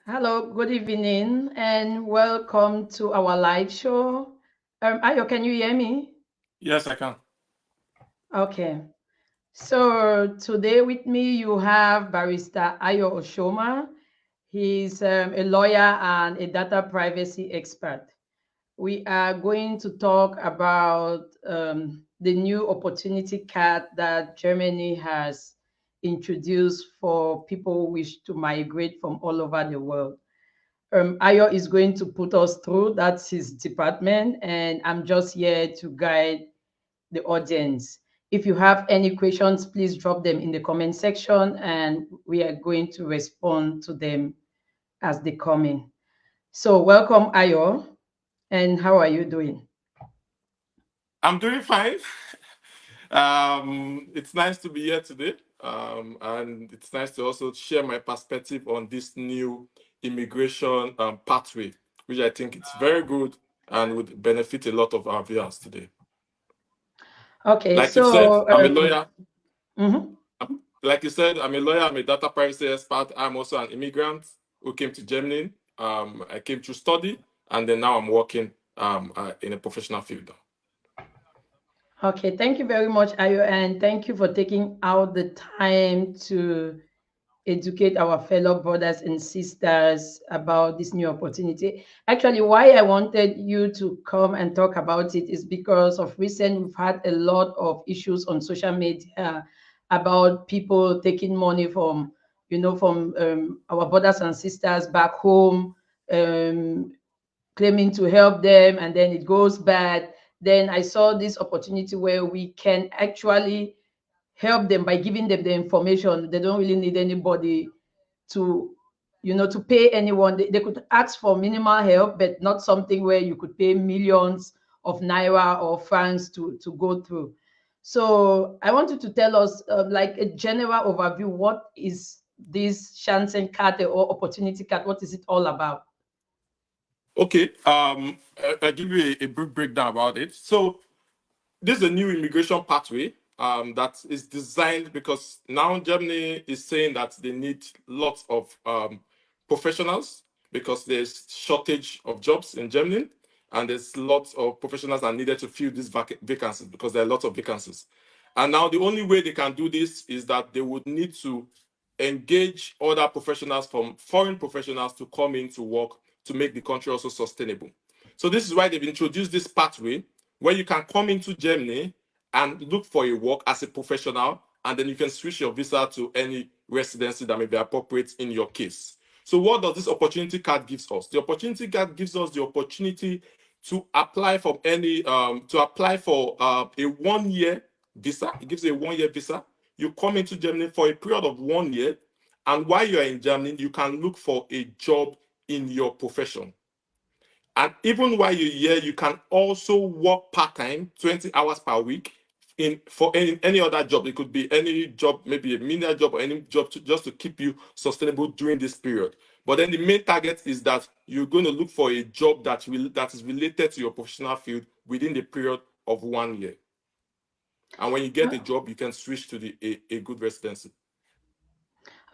Hello, good evening, and welcome to our live show. Ayo, can you hear me? Yes, I can. Okay. So today with me you have Barrister Ayo Oshoma. He's a lawyer and a data privacy expert. We are going to talk about the new opportunity card that Germany has introduced for people who wish to migrate from all over the world. Ayo is going to put us through. That's his department, and I'm just here to guide the audience. If you have any questions, please drop them in the comment section, and we are going to respond to them as they come in. So, welcome, Ayo, and how are you doing? I'm doing fine. It's nice to be here today. And it's nice to also share my perspective on this new immigration pathway, which I think it's very good and would benefit a lot of our viewers today. Okay, Like you said, so I'm a lawyer. mhm. Like you said, I'm a lawyer. I'm a data privacy expert. I'm also an immigrant who came to Germany. I came to study, and then now I'm working in a professional field. Okay, thank you very much, Ayo, and thank you for taking out the time to educate our fellow brothers and sisters about this new opportunity. Actually, why I wanted you to come and talk about it is because of recent we've had a lot of issues on social media about people taking money from from our brothers and sisters back home, um, claiming to help them, and then it goes bad. Then I saw this opportunity where we can actually help them by giving them the information. They don't really need anybody to to pay anyone. They could ask for minimal help, but not something where you could pay millions of naira or francs to go through. So I want you to tell us like a general overview. What is this Chancenkarte or opportunity card? What is it all about? Okay, I'll give you a brief breakdown about it. So, this is a new immigration pathway that is designed because now Germany is saying that they need lots of professionals because there's shortage of jobs in Germany, and there's lots of professionals that are needed to fill these vacancies because there are lots of vacancies. And now the only way they can do this is that they would need to engage other professionals from foreign professionals to come in to work to make the country also sustainable. So this is why they've introduced this pathway where you can come into Germany and look for a work as a professional, and then you can switch your visa to any residency that may be appropriate in your case. So what does this opportunity card gives us? The opportunity card gives us the opportunity to apply for a 1 year visa. It gives you a 1 year visa. You come into Germany for a period of 1 year, and while you're in Germany, you can look for a job in your profession. And even while you're here, you can also work part-time, 20 hours per week, in for any other job. It could be any job, maybe a menial job or any job just to keep you sustainable during this period. But then the main target is that you're going to look for a job that is related to your professional field within the period of 1 year. And when you get a job, you can switch to a good residency.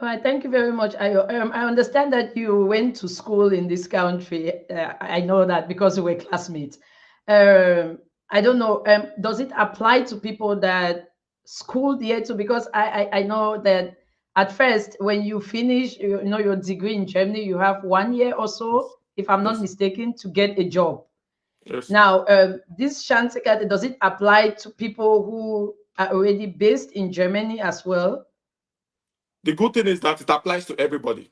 All right, thank you very much, Ayo. I understand that you went to school in this country. I know that because we were classmates. I don't know. Does it apply to people that schooled here too? Because I know that at first, when you finish, your degree in Germany, you have 1 year or so, Yes. if I'm not Yes. mistaken, to get a job. Yes. Now, this chance card, does it apply to people who are already based in Germany as well? The good thing is that it applies to everybody.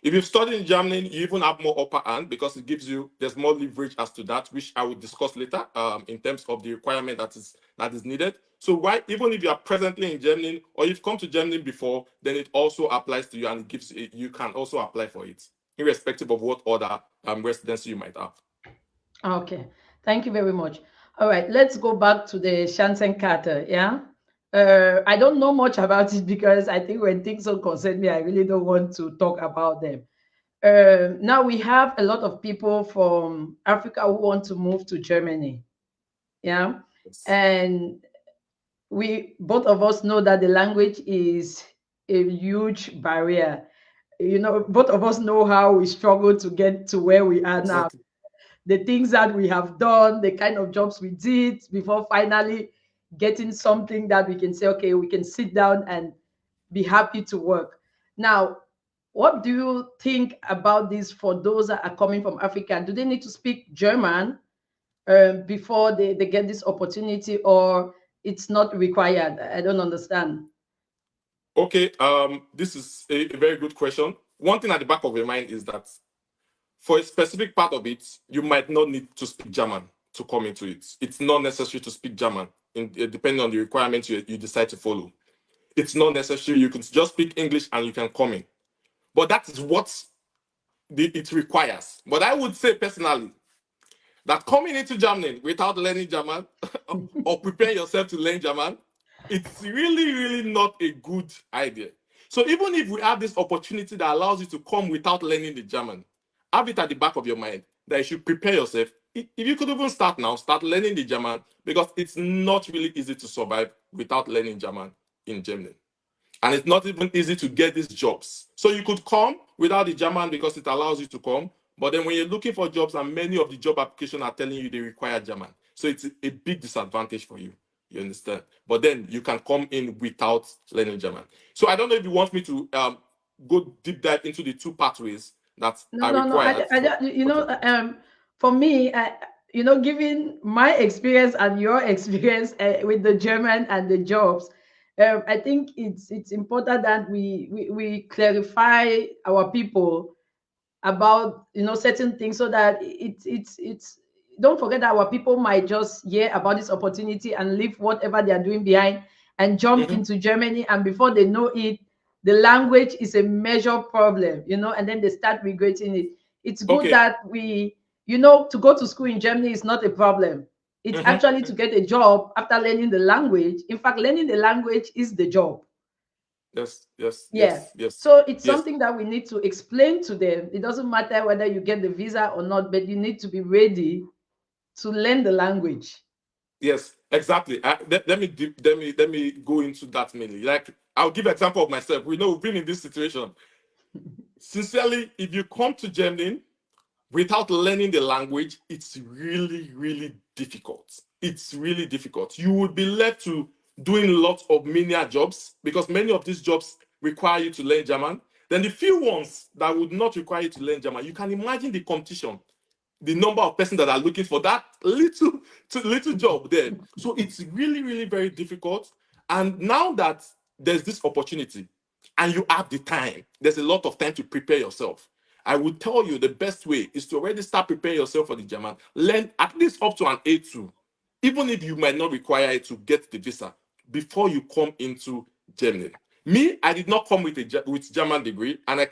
If you've studied in Germany, you even have more upper hand because there's more leverage as to that, which I will discuss later in terms of the requirement that is needed. So why, even if you are presently in Germany or you've come to Germany before, then it also applies to you, and you can also apply for it, irrespective of what other residency you might have. Okay, thank you very much. All right, let's go back to the Chancenkarte. Yeah, I don't know much about it because I think when things don't concern me, I really don't want to talk about them. Now we have a lot of people from Africa who want to move to Germany. Yeah, Yes. and we both of us know that the language is a huge barrier. both of us know how we struggle to get to where we are now. Exactly. The things that we have done, the kind of jobs we did before finally getting something that we can say, okay, we can sit down and be happy to work. Now, what do you think about this for those that are coming from Africa? Do they need to speak German before they get this opportunity, or it's not required? I don't understand. Okay, this is a very good question. One thing at the back of your mind is that for a specific part of it, you might not need to speak German to come into it. It's not necessary to speak German, depending on the requirements you decide to follow. It's not necessary. You can just speak English and you can come in. But that is what it requires. But I would say personally that coming into Germany without learning German or preparing yourself to learn German, it's really, really not a good idea. So even if we have this opportunity that allows you to come without learning the German, have it at the back of your mind that you should prepare yourself. If you could even start now, start learning the German, because it's not really easy to survive without learning German in Germany. And it's not even easy to get these jobs. So you could come without the German because it allows you to come. But then when you're looking for jobs, and many of the job applications are telling you they require German. So it's a big disadvantage for you. You understand? But then you can come in without learning German. So I don't know if you want me to go deep dive into the two pathways that No, are no, no. required for. Okay. For me, given my experience and your experience with the German and the jobs, I think it's important that we clarify our people about certain things, so that it's don't forget that our people might just hear about this opportunity and leave whatever they are doing behind and jump Mhm. into Germany, and before they know it, the language is a major problem, and then they start regretting it. It's good Okay. that to go to school in Germany is not a problem. It's Mhm. actually to get a job after learning the language. In fact, learning the language is the job. Yes, yes, Yeah. yes, yes, So it's yes. something that we need to explain to them. It doesn't matter whether you get the visa or not, but you need to be ready to learn the language. Yes, exactly. Let me go into that mainly. Like, I'll give an example of myself. We know we've been in this situation. Sincerely, if you come to Germany without learning the language, it's really, really difficult. It's really difficult. You would be left to doing lots of menial jobs, because many of these jobs require you to learn German. Then the few ones that would not require you to learn German, you can imagine the competition, the number of persons that are looking for that little job there. So it's really, really very difficult. And now that there's this opportunity and you have the time, there's a lot of time to prepare yourself. I would tell you the best way is to already start preparing yourself for the German. Learn at least up to an A2, even if you might not require it to get the visa before you come into Germany. Me, I did not come with with German degree, and I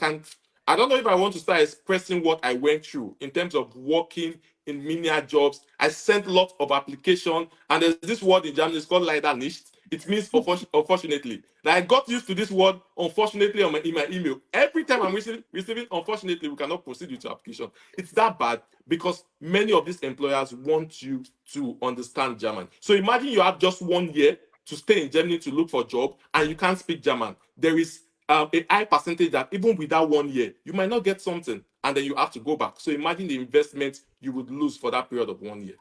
don't know if I want to start expressing what I went through in terms of working in menial jobs. I sent lots of application, and there's this word in German, it's called leider nicht. It means unfortunately. Now I got used to this word unfortunately in my email. Every time I'm receiving unfortunately, we cannot proceed with your application. It's that bad because many of these employers want you to understand German. So imagine you have just 1 year to stay in Germany to look for a job and you can't speak German. There is a high percentage that even without 1 year, you might not get something and then you have to go back. So imagine the investment you would lose for that period of 1 year.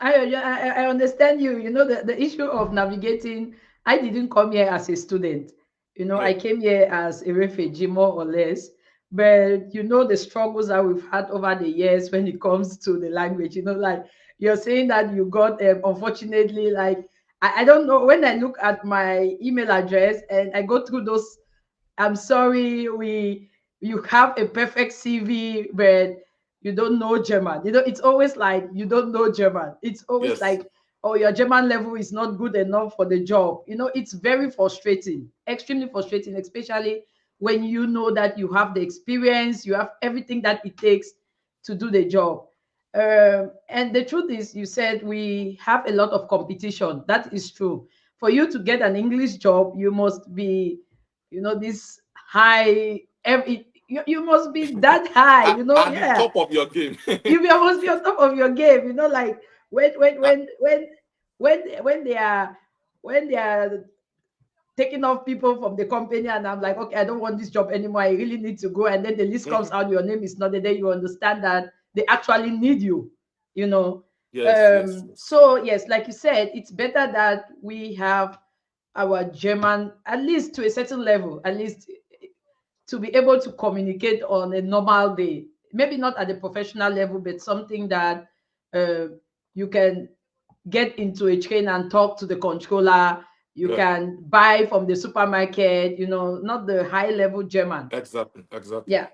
I understand you. The issue of navigating. I didn't come here as a student. Yeah. I came here as a refugee, more or less. But the struggles that we've had over the years when it comes to the language. Like you're saying that you got, unfortunately, like I don't know. When I look at my email address and I go through those, I'm sorry, you have a perfect CV, but you don't know German. It's always like you don't know German. It's always Yes. like, oh, your German level is not good enough for the job. It's very frustrating, extremely frustrating, especially when you know that you have the experience, you have everything that it takes to do the job. And the truth is, you said we have a lot of competition. That is true. For you to get an English job, you must be, this high. You must be that high. At the Yeah, top of your game. you must be on top of your game. Like when when Uh, when when when they are when they are taking off people from the company, and I'm like, okay, I don't want this job anymore. I really need to go. And then the list comes Mhm. out, your name is not there. Then you understand that they actually need you, you know. Yes, yes, yes. So yes, like you said, it's better that we have our German at least to a certain level, at least to be able to communicate on a normal day. Maybe not at the professional level, but something that uh, you can get into a train and talk to the controller. You Yeah, can buy from the supermarket, not the high level German. exactly, exactly, Yeah.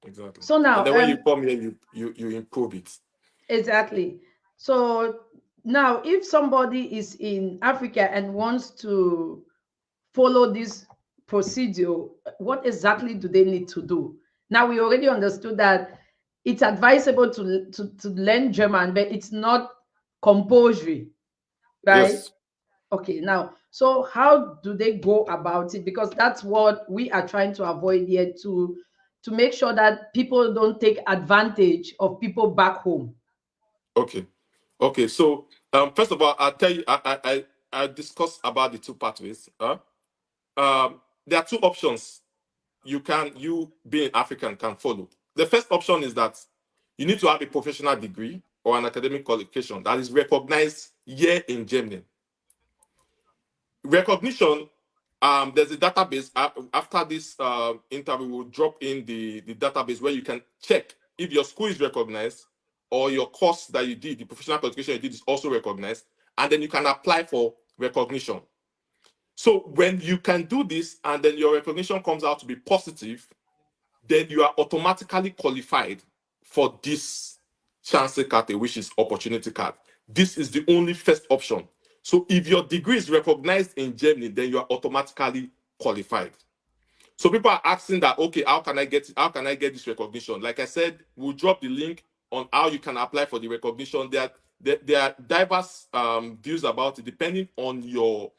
exactly. So And now, then when you come here, you improve it. exactly. So now, if somebody is in Africa and wants to follow this procedure, what exactly do they need to do? Now, we already understood that it's advisable to learn German, but it's not compulsory, right? Yes. Okay, now, so how do they go about it? Because that's what we are trying to avoid here, to make sure that people don't take advantage of people back home. Okay. Okay. So, first of all, I'll tell you, I discussed about the two pathways. There are two options you being African can follow. The first option is that you need to have a professional degree or an academic qualification that is recognized here in Germany. Recognition, there's a database. After this interview, we'll drop in the database where you can check if your school is recognized or your course that you did, the professional qualification you did, is also recognized, and then you can apply for recognition. So when you can do this and then your recognition comes out to be positive, then you are automatically qualified for this Chancenkarte, which is opportunity card. This is the only first option. So if your degree is recognized in Germany, then you are automatically qualified. So people are asking that, okay, how can I get this recognition? Like I said, we'll drop the link on how you can apply for the recognition. There are diverse views about it depending on your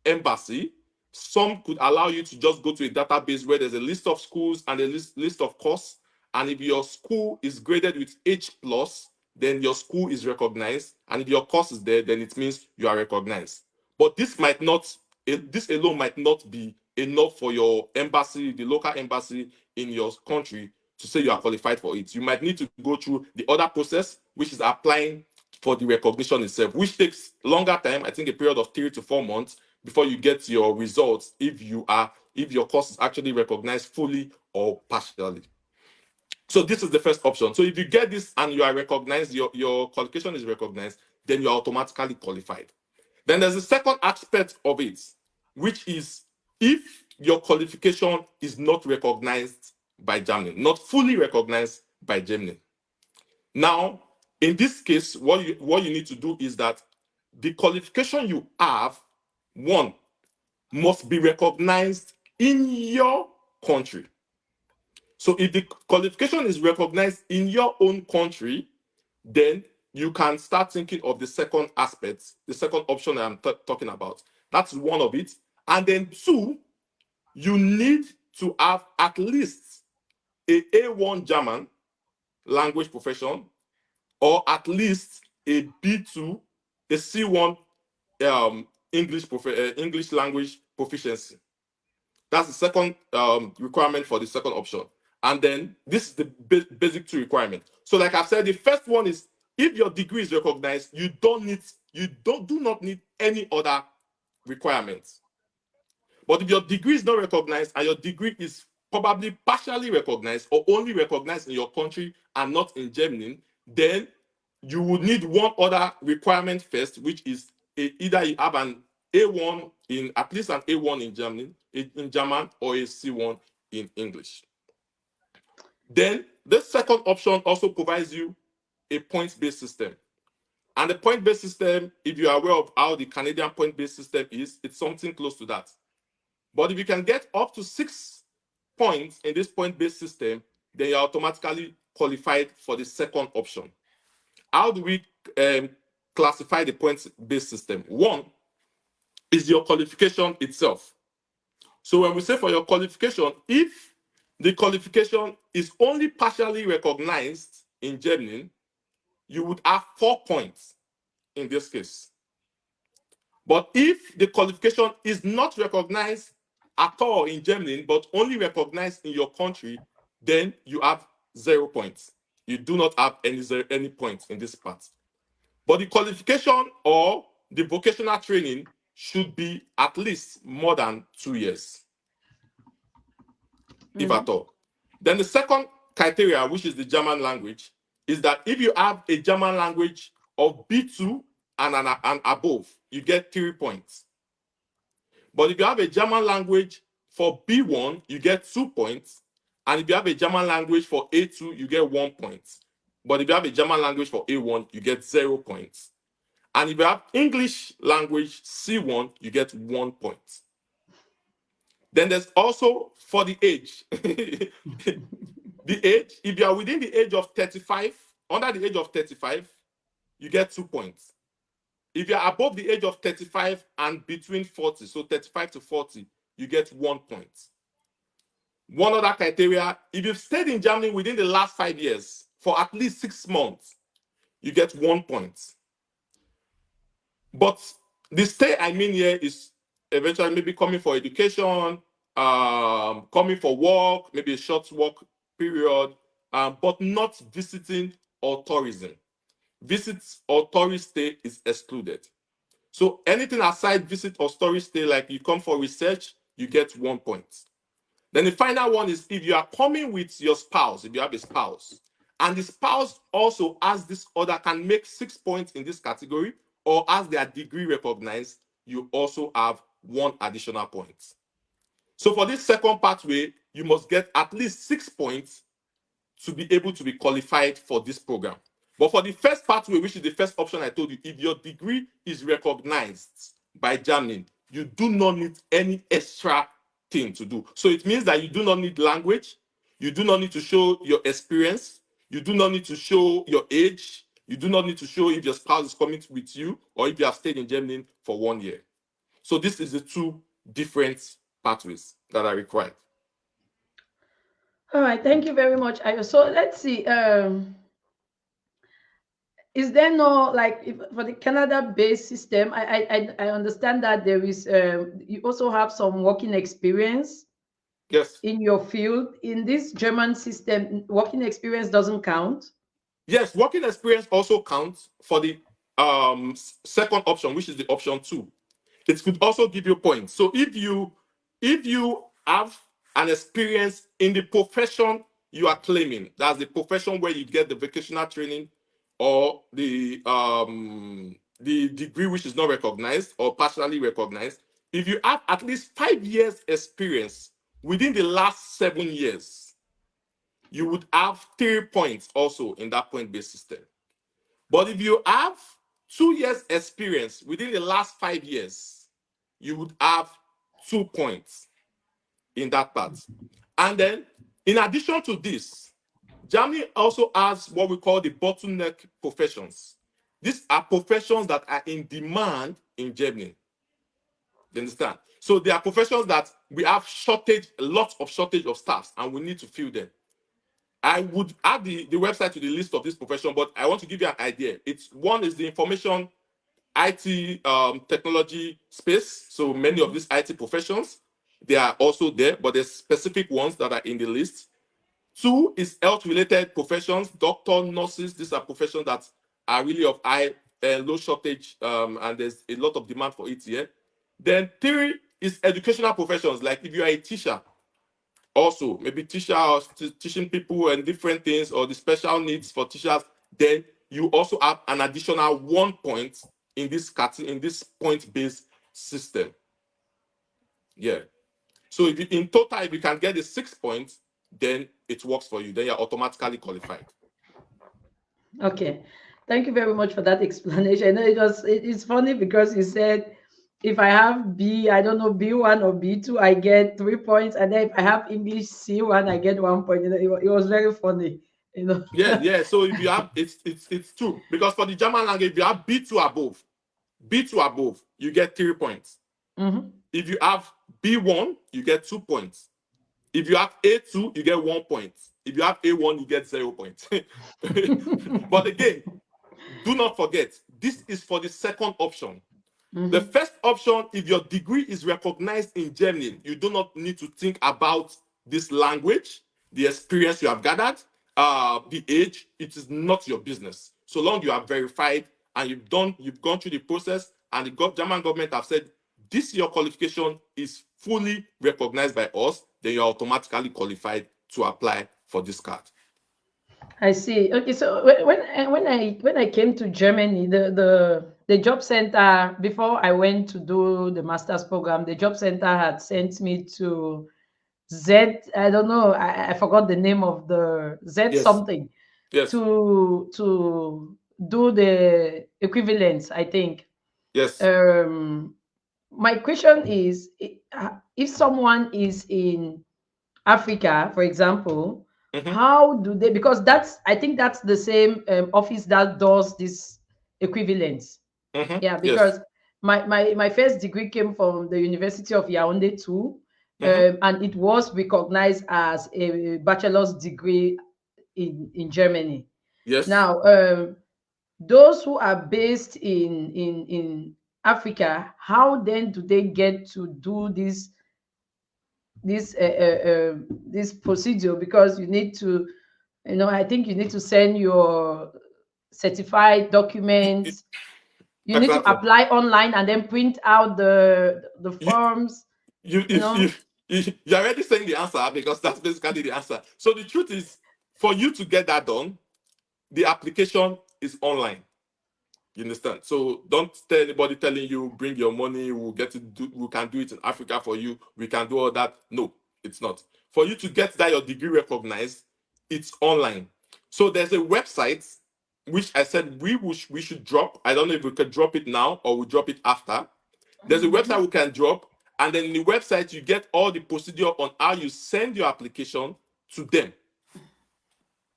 embassy. Some could allow you to just go to a database where there's a list of schools and a list of courses. And if your school is graded with H plus, then your school is recognized. And if your course is there, then it means you are recognized. But this alone might not be enough for your embassy, the local embassy in your country, to say you are qualified for it. You might need to go through the other process, which is applying for the recognition itself, which takes longer time. I think a period of 3 to 4 months before you get your results if your course is actually recognized fully or partially. So this is the first option. So if you get this and you are recognized, your qualification is recognized, then you're automatically qualified. Then there's a second aspect of it, which is if your qualification is not recognized by Germany, not fully recognized by Germany. Now, in this case, what you need to do is that the qualification you have, one, must be recognized in your country. So if the qualification is recognized in your own country, then you can start thinking of the second aspect, the second option I'm talking about. That's one of it. And then two, you need to have at least a A1 German language profession, or at least a B2, a C1 English language proficiency. That's the second requirement for the second option. And then this is the basic two requirement. So, like I said, the first one is if your degree is recognized, do not need any other requirements. But if your degree is not recognized and your degree is probably partially recognized or only recognized in your country and not in Germany, then you would need one other requirement first, which is either you have an A1 in at least an A1 in German, or a C1 in English. Then the second option also provides you a points-based system. And the point-based system, if you are aware of how the Canadian point-based system is, it's something close to that. But if you can get up to 6 points in this point-based system, then you're automatically qualified for the second option. How do we um, classify the points-based system? One is your qualification itself. So when we say for your qualification, if the qualification is only partially recognized in Germany, you would have 4 points in this case. But if the qualification is not recognized at all in Germany, but only recognized in your country, then you have 0 points. You do not have any points in this part. But the qualification or the vocational training should be at least more than 2 years, if Mm-hmm. at all. Then the second criteria, which is the German language, is that if you have a German language of B2 and above, you get 3 points. But if you have a German language for B1, you get 2 points. And if you have a German language for A2, you get 1 point. But if you have a German language for A1, you get 0 points. And if you have English language C1, you get 1 point. Then there's also for the age. The age, if you are within the age of 35, under the age of 35, you get 2 points. If you're above the age of 35 and between 40, so 35 to 40, you get 1 point. One other criteria, if you've stayed in Germany within the last 5 years for at least 6 months, you get 1 point. But the stay I mean here is eventually maybe coming for education, coming for work, maybe a short work period, but not visiting or tourism. Visits or tourist stay is excluded. So anything aside visit or tourist stay, like you come for research, you get 1 point. Then the final one is if you are coming with your spouse, if you have a spouse, and the spouse also has this other, can make 6 points in this category, or has their degree recognized, you also have one additional point. So for this second pathway, you must get at least 6 points to be able to be qualified for this program. But for the first pathway, which is the first option I told you, if your degree is recognized by Germany, you do not need any extra thing to do. So it means that you do not need language, you do not need to show your experience, you do not need to show your age, you do not need to show if your spouse is coming with you or if you have stayed in Germany for 1 year. So this is the two different pathways that are required. All right, thank you very much, Ayo. So let's see. Is there no, like, if, for the Canada-based system? I understand that there is. You also have some working experience Yes. in your field. In this German system, working experience doesn't count. Yes, working experience also counts for the second option, which is the option 2. It could also give you points. So if you have an experience in the profession you are claiming, that's the profession where you get the vocational training or the degree which is not recognized or partially recognized. If you have at least 5 years experience within the last 7 years, you would have 3 points also in that point-based system. But if you have 2 years experience within the last 5 years, you would have 2 points in that part. And then, in addition to this, Germany also has what we call the bottleneck professions. These are professions that are in demand in Germany. You understand? So there are professions that we have shortage, lots of shortage of staffs, and we need to fill them. I would add the website to the list of this profession, but I want to give you an idea. It's one is the information IT technology space. So many of these IT professions, they are also there, but there's specific ones that are in the list. 2 is health-related professions, doctor, nurses. These are professions that are really of high, low shortage, and there's a lot of demand for it here. Then 3 is educational professions, like if you are a teacher, also maybe teacher or teaching people and different things, or the special needs for teachers, then you also have an additional 1 point in this point-based system. Yeah. So if you, in total, if you can get the 6 points, then it works for you. Then you're automatically qualified. Okay, thank you very much for that explanation. It's funny because you said if I have B, I don't know, B1 or B2, I get 3 points, and then if I have English C1, I get 1 point. It was very funny. Yeah, yeah. So if you have it's true, because for the German language, if you have B2 above, you get 3 points. Mhm. If you have B1, you get 2 points. If you have A2, you get 1 point. If you have A1, you get 0 points. But again, do not forget, this is for the second option. The Mm-hmm. first option, if your degree is recognized in Germany, you do not need to think about this language, the experience you have gathered, the age. It is not your business. So long you are verified and you've gone through the process, and the German government have said this your qualification is fully recognized by us, then you're automatically qualified to apply for this card. I see. Okay, so when I came to Germany, the job center, before I went to do the master's program, the job center had sent me to Z. I don't know. I forgot the name of the Z Yes, something yes, to do the equivalence. I think. yes. Um, my question is, if someone is in Africa, for example, Mm-hmm, how do they? Because that's, I think that's the same office that does this equivalence. mm-hmm, Yeah, yes. because my first degree came from the University of Yaoundé too, Mm-hmm, and it was recognized as a bachelor's degree in Germany. yes. Now, those who are based in Africa, how then do they get to do this this procedure? Because you need to, I think you need to send your certified documents. You need to Exactly. apply online and then print out the You, forms. you You if know. you're already saying the answer because that's basically the answer. So the truth is, for you to get that done, the application is online. You understand? So don't tell anybody telling you bring your money, we'll get it do, we can do it in Africa for you, we can do all that. No, it's not. For you to get that your degree recognized, it's online. So there's a website which I said we should drop. I don't know if we can drop it now or we drop it after. There's a website we can drop, and then in the website you get all the procedure on how you send your application to them.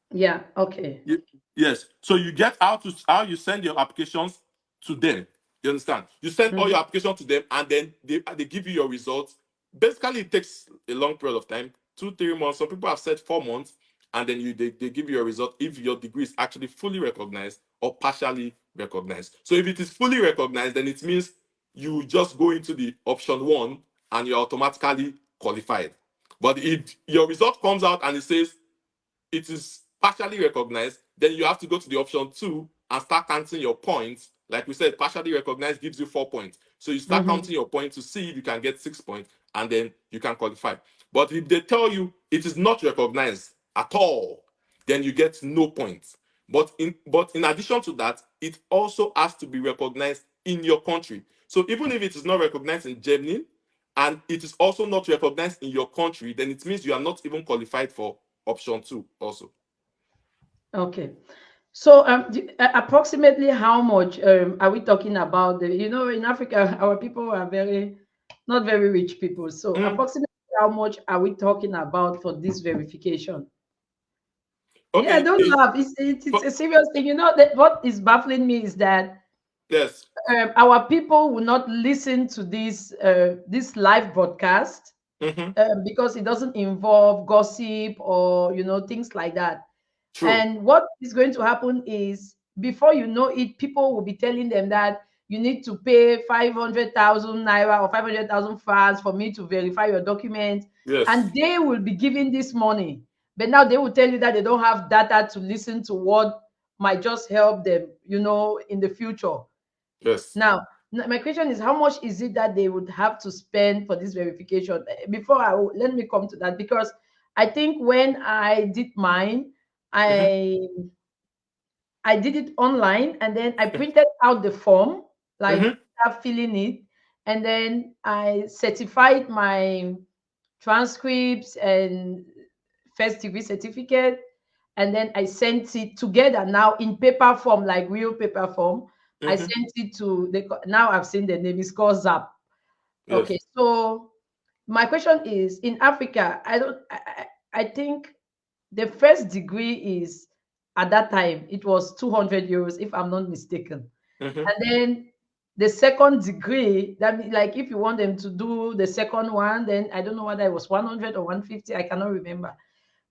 Yeah. Okay. Yes. So you get how you send your applications to them. You understand? You send all your Mhm. application to them, and then they give you your results. Basically, it takes a long period of time, 2 3 months. Some people have said 4 months, and then they give you your result if your degree is actually fully recognized or partially recognized. So if it is fully recognized, then it means you just go into the option one and you're automatically qualified. But if your result comes out and it says it is partially recognized, then you have to go to the option two and start counting your points. Like we said, partially recognized gives you 4 points. So you start Mhm. counting your points to see if you can get 6 points and then you can qualify. But if they tell you it is not recognized at all, then you get no points. But in addition to that, it also has to be recognized in your country. So even if it is not recognized in Germany and it is also not recognized in your country, then it means you are not even qualified for option two also. Okay. So, approximately how much are we talking about? In Africa, our people are not very rich people. So, Mm, approximately how much are we talking about for this verification? Yeah, okay. don't laugh. It's For, a serious thing. That what is baffling me is that yes. our people will not listen to this live broadcast Hmm. because it doesn't involve gossip or things like that. True. And what is going to happen is, before you know it, people will be telling them that you need to pay 500,000 naira or 500,000 francs for me to verify your document. Yes. And they will be giving this money. But now they will tell you that they don't have data to listen to what might just help them, in the future. Yes. Now, my question is, how much is it that they would have to spend for this verification? Let me come to that, because I think when I did mine, Hmm. I did it online, and then I printed out the form, like Hmm. start filling it, and then I certified my transcripts and first degree certificate, and then I sent it together now in paper form, like real paper form. I Hmm. sent it to now I've seen the name. It's called Zap. Okay, Yes. so my question is, in Africa, I don't. I think the first degree is, at that time it was 200 euros, if I'm not mistaken, Hmm. and then the second degree, that means, like, if you want them to do the second one, then I don't know whether it was 100 or 150. I cannot remember.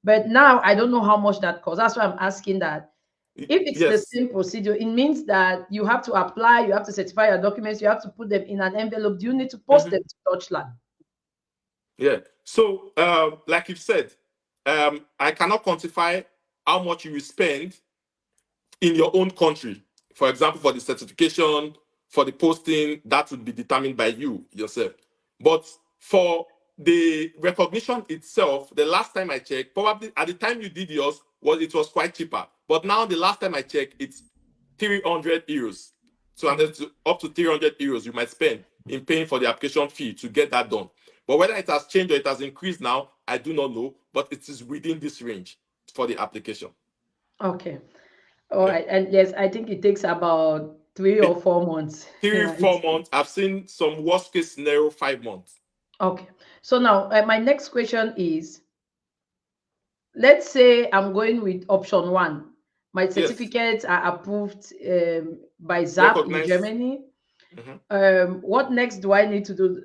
But now I don't know how much that costs. That's why I'm asking that. If it's the Yes. same procedure, it means that you have to apply, you have to certify your documents, you have to put them in an envelope. Do you need to post Mhm. them to Deutschland? Yeah. So, like you said, I cannot quantify how much you will spend in your own country. For example, for the certification, for the posting, that would be determined by you yourself. But for the recognition itself, the last time I checked, probably at the time you did yours, it was quite cheaper. But now the last time I checked, it's 300 euros. So up to 300 euros you might spend in paying for the application fee to get that done. But whether it has changed or it has increased now, I do not know. But it is within this range for the application. Okay. All Yeah. right. And yes, I think it takes about 3 or 4 months. Three, Yeah. 4 months. I've seen some worst case scenario 5 months. Okay. So now, my next question is, let's say I'm going with option one. My Yes, certificates are approved by ZAP in recognize. Germany. Mhm. What next do I need to do?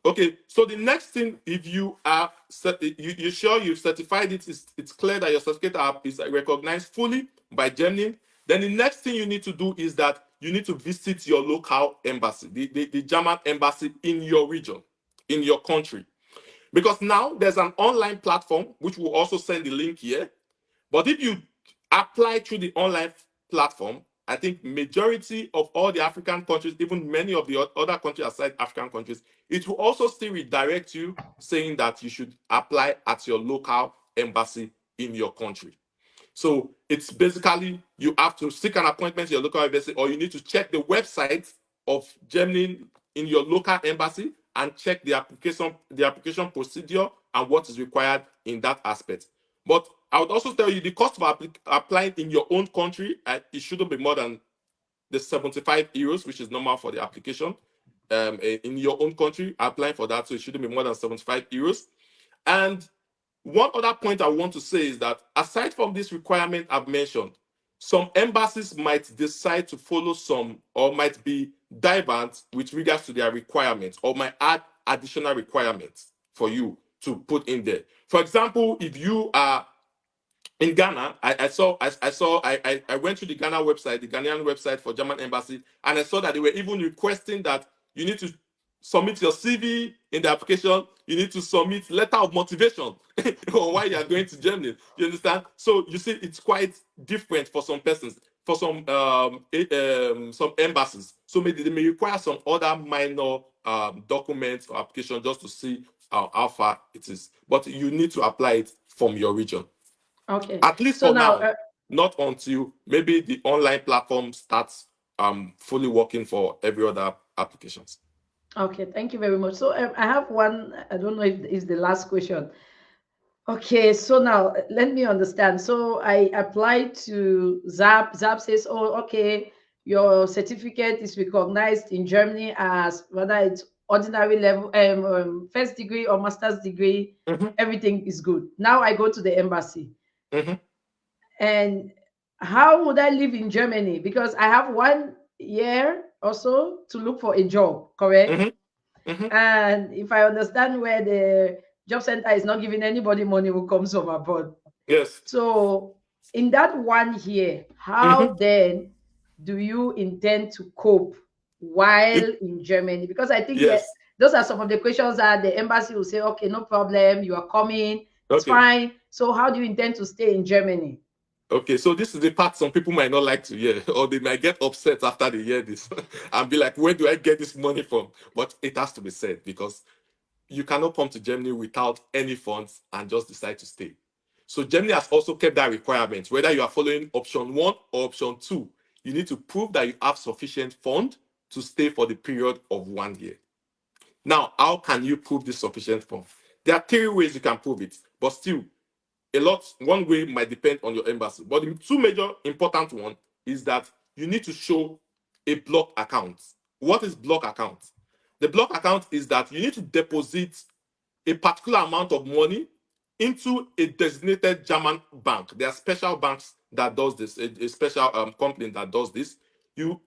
Okay, so the next thing, if you are you sure you've certified it, it's clear that your certificate is recognized fully by Germany. Then the next thing you need to do is that you need to visit your local embassy, the German embassy in your region, in your country, because now there's an online platform which will also send the link here. But if you apply through the online platform, I think majority of all the African countries, even many of the other countries aside African countries, it will also still redirect you saying that you should apply at your local embassy in your country. So it's basically you have to seek an appointment in your local embassy, or you need to check the website of Germany in your local embassy and check the application procedure and what is required in that aspect. But I would also tell you the cost of applying in your own country, it shouldn't be more than the 75 euros, which is normal for the application. In your own country, applying for that, so it shouldn't be more than 75 euros. And one other point I want to say is that aside from this requirement I've mentioned, some embassies might decide to follow some or might be divergent with regards to their requirements or might add additional requirements for you to put in there. For example, if you are in Ghana, I went to the Ghana website, the Ghanaian website for German embassy, and I saw that they were even requesting that you need to submit your CV in the application. You need to submit letter of motivation on why you are going to Germany. You understand? So you see, it's quite different for some persons, for some embassies. So maybe they may require some other minor documents or application just to see how far it is. But you need to apply it from your region. Okay. At least So for now, now, not until maybe the online platform starts fully working for every other applications. okay, thank you very much. So I have one, I don't know if it's the last question. Okay, so now let me understand. So I applied to ZAP. ZAP says, oh, okay, your certificate is recognized in Germany as whether it's ordinary level, first degree or master's degree, Hmm. everything is good. Now I go to the embassy. Hmm. And how would I live in Germany? Because I have 1 year or so to look for a job, correct? Hmm. Hmm. And if I understand where the job center is not giving anybody money who comes from abroad. Yes. So in that 1 year, Hmm. how then do you intend to cope while It, in Germany? Because I think yes. those are some of the questions that the embassy will say, okay, no problem, you are coming, it's Okay. fine. So how do you intend to stay in Germany? Okay. So this is the part some people might not like to hear, or they might get upset after they hear this and be like, "Where do I get this money from?" But it has to be said because you cannot come to Germany without any funds and just decide to stay. So Germany has also kept that requirement. Whether you are following option one or option two, you need to prove that you have sufficient fund to stay for the period of 1 year. Now, how can you prove this sufficient fund? There are three ways you can prove it, but still, one way might depend on your embassy. But the two major important one is that you need to show a block account. What is block account? The block account is that you need to deposit a particular amount of money into a designated German bank. There are special banks that does this, a special company that does this. You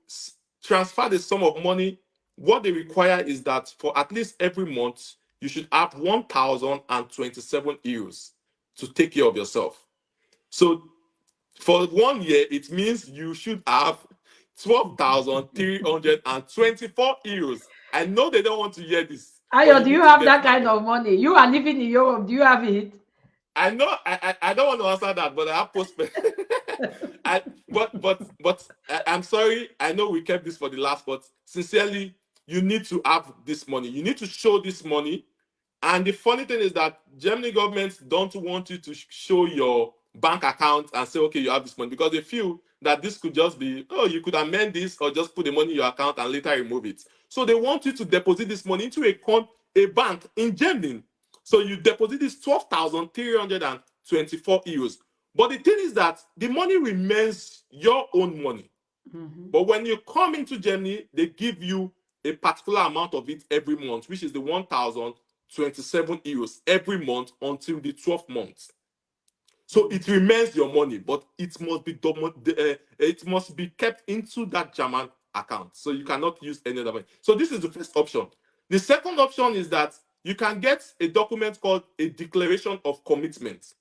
transfer the sum of money. What they require is that for at least every month, you should have 1,027 euros to take care of yourself. So For 1 year, it means you should have 12,324 euros. I know they don't want to hear this, but Ayo, you do you need to have get that it out kind there. of money? You are living in Europe. Do you have it? I know I don't want to answer that, but I have post. I I'm sorry. I know we kept this for the last, but sincerely, you need to have this money. You need to show this money. And the funny thing is that Germany governments don't want you to show your bank account and say, okay, you have this money, because they feel that this could just be, oh, you could amend this or just put the money in your account and later remove it. So they want you to deposit this money into a bank in Germany. So you deposit this 12,324 euros. But the thing is that the money remains your own money. Mm-hmm. But when you come into Germany, they give you a particular amount of it every month, which is the 1,027 euros every month until the 12th month. So it remains your money, but it must be kept into that German account. So you cannot use any other money. So this is the first option. The second option is that you can get a document called a declaration of commitment.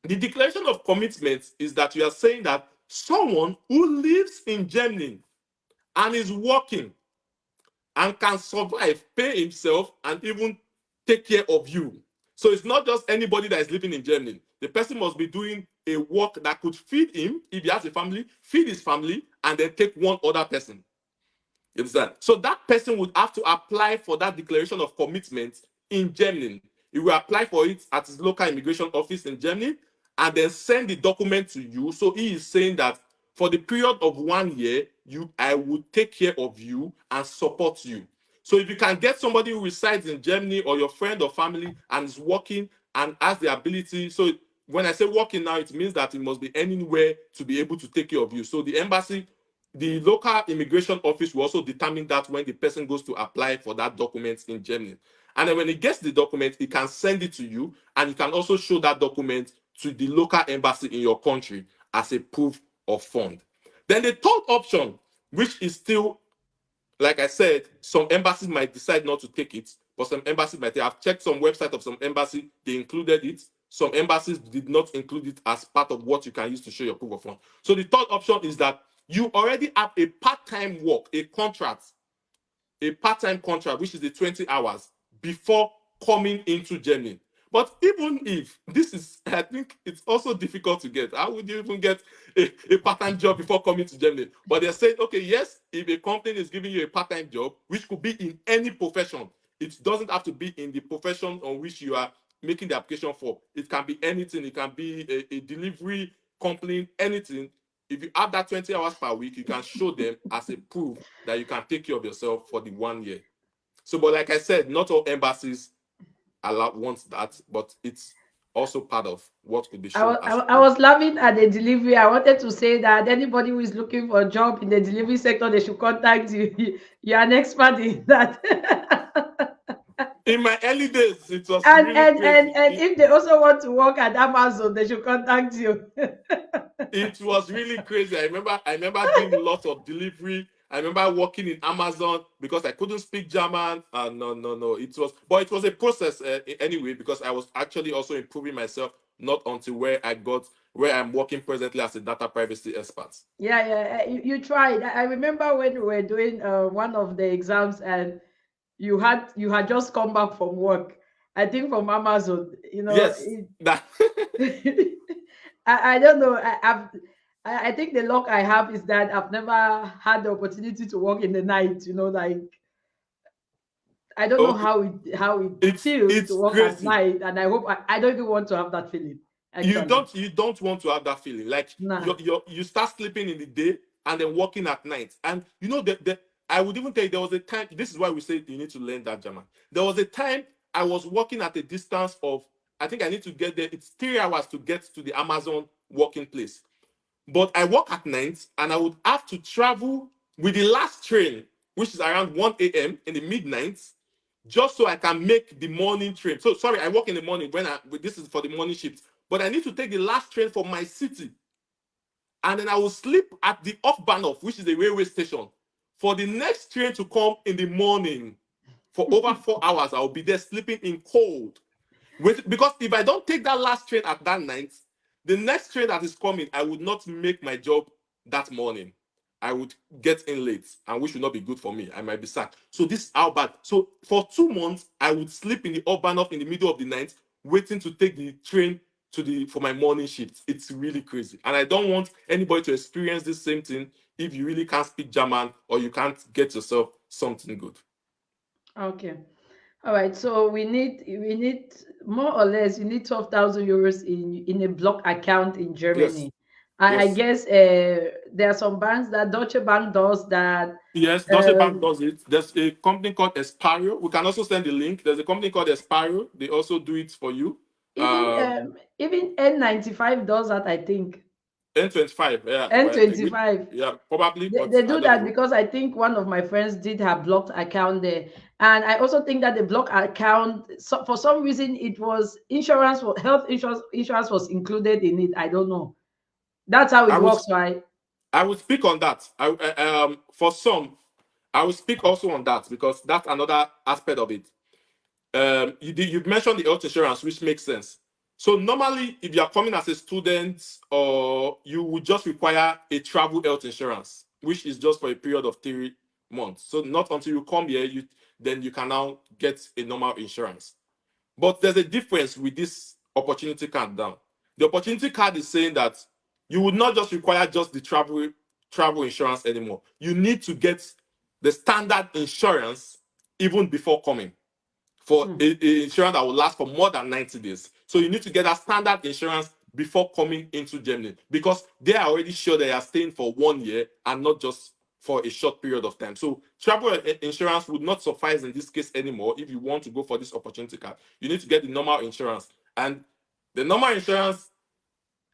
The declaration of commitment is that you are saying that someone who lives in Germany and is working and can survive, pay himself, and even take care of you. So it's not just anybody that is living in Germany. The person must be doing a work that could feed him, if he has a family, feed his family, and then take one other person. You understand? So that person would have to apply for that declaration of commitment in Germany. He will apply for it at his local immigration office in Germany and then send the document to you. So he is saying that for the period of 1 year, I will take care of you and support you. So if you can get somebody who resides in Germany or your friend or family and is working and has the ability, so when I say working now, it means that it must be anywhere to be able to take care of you. So the local immigration office will also determine that when the person goes to apply for that document in Germany. And then when he gets the document, he can send it to you, and you can also show that document to the local embassy in your country as a proof of fund. Then the third option, which is still, like I said, some embassies might decide not to take it, but some embassies might. I've checked some website of some embassy, they included it. Some embassies did not include it as part of what you can use to show your proof of fund. So the third option is that you already have a part-time work, a part-time contract, which is the 20 hours before coming into Germany. But even if this is, I think it's also difficult to get. How would you even get a part-time job before coming to Germany? But they're saying, okay, yes, if a company is giving you a part-time job, which could be in any profession, it doesn't have to be in the profession on which you are making the application for. It can be anything. It can be a delivery company, anything. If you have that 20 hours per week, you can show them as a proof that you can take care of yourself for the 1 year. So, but like I said, not all embassies want that, but it's also part of what could be shown as I proof. was laughing at the delivery. I wanted to say that anybody who is looking for a job in the delivery sector, they should contact you. You are an expert in that. In my early days, it was really crazy. And if they also want to work at Amazon, they should contact you. It was really crazy. I remember doing lots of delivery. I remember working in Amazon because I couldn't speak German. No, no, no. But it was a process anyway, because I was actually also improving myself. Not until where I'm working presently as a data privacy expert. Yeah, yeah. You tried. I remember when we were doing one of the exams, and you had just come back from work. I think from Amazon. Yes, that I don't know. I think the luck I have is that I've never had the opportunity to work in the night. Like I don't know okay. how it feels to It's work at crazy. night, and I hope I don't even want to have that feeling. Actually, You don't want to have that feeling like nah. you start sleeping in the day and then working at night. And the I would even tell you there was a time. This is why we say you need to learn that German. There was a time I was working at a distance of, I think I need to get there. It's 3 hours to get to the Amazon working place. But I work at night and I would have to travel with the last train, which is around 1 a.m. in the midnight, just so I can make the morning train. So sorry, I work in the morning this is for the morning shift, but I need to take the last train for my city. And then I will sleep at the off Bahnhof, which is the railway station, for the next train to come in the morning. For over 4 hours, I'll be there sleeping in cold. Because if I don't take that last train at that night, The next train that is coming, I would not make my job that morning. I would get in late, and which would not be good for me. I might be sacked. So this is how bad. So for 2 months, I would sleep in the urban in the middle of the night, waiting to take the train to the for my morning shift. It's really crazy, and I don't want anybody to experience this same thing if you really can't speak German or you can't get yourself something good. Okay. All right. So we need more or less you need 12,000 euros in a block account in Yes, Germany. I yes, guess there are some banks that Deutsche Bank does that. yes. Deutsche Bank Um, does it. There's a company called Espario. We can also send the link. There's a company called Espario. They also do it for you. even Um, N95 does that. I think N25. Yeah, well, N25. yeah, probably, but They I do don't that know. because I think one of my friends did have blocked account there, and I also think that the block account, so for some reason, it was insurance, health insurance was included in it. I don't know. That's how I it would works, right? I would speak on that. For some, I will speak also on that because that's another aspect of it. You've mentioned the health insurance, which makes sense. So normally, if you are coming as a student, or you would just require a travel health insurance, which is just for a period of 3 months. So not until you come here, you can now get a normal insurance. But there's a difference with this opportunity card now. The opportunity card is saying that you would not just require just the travel insurance anymore. You need to get the standard insurance even before coming for Hmm. a insurance that will last for more than 90 days. So you need to get a standard insurance before coming into Germany because they are already sure they are staying for 1 year and not just for a short period of time. So travel insurance would not suffice in this case anymore. If you want to go for this opportunity card, you need to get the normal insurance. And the normal insurance,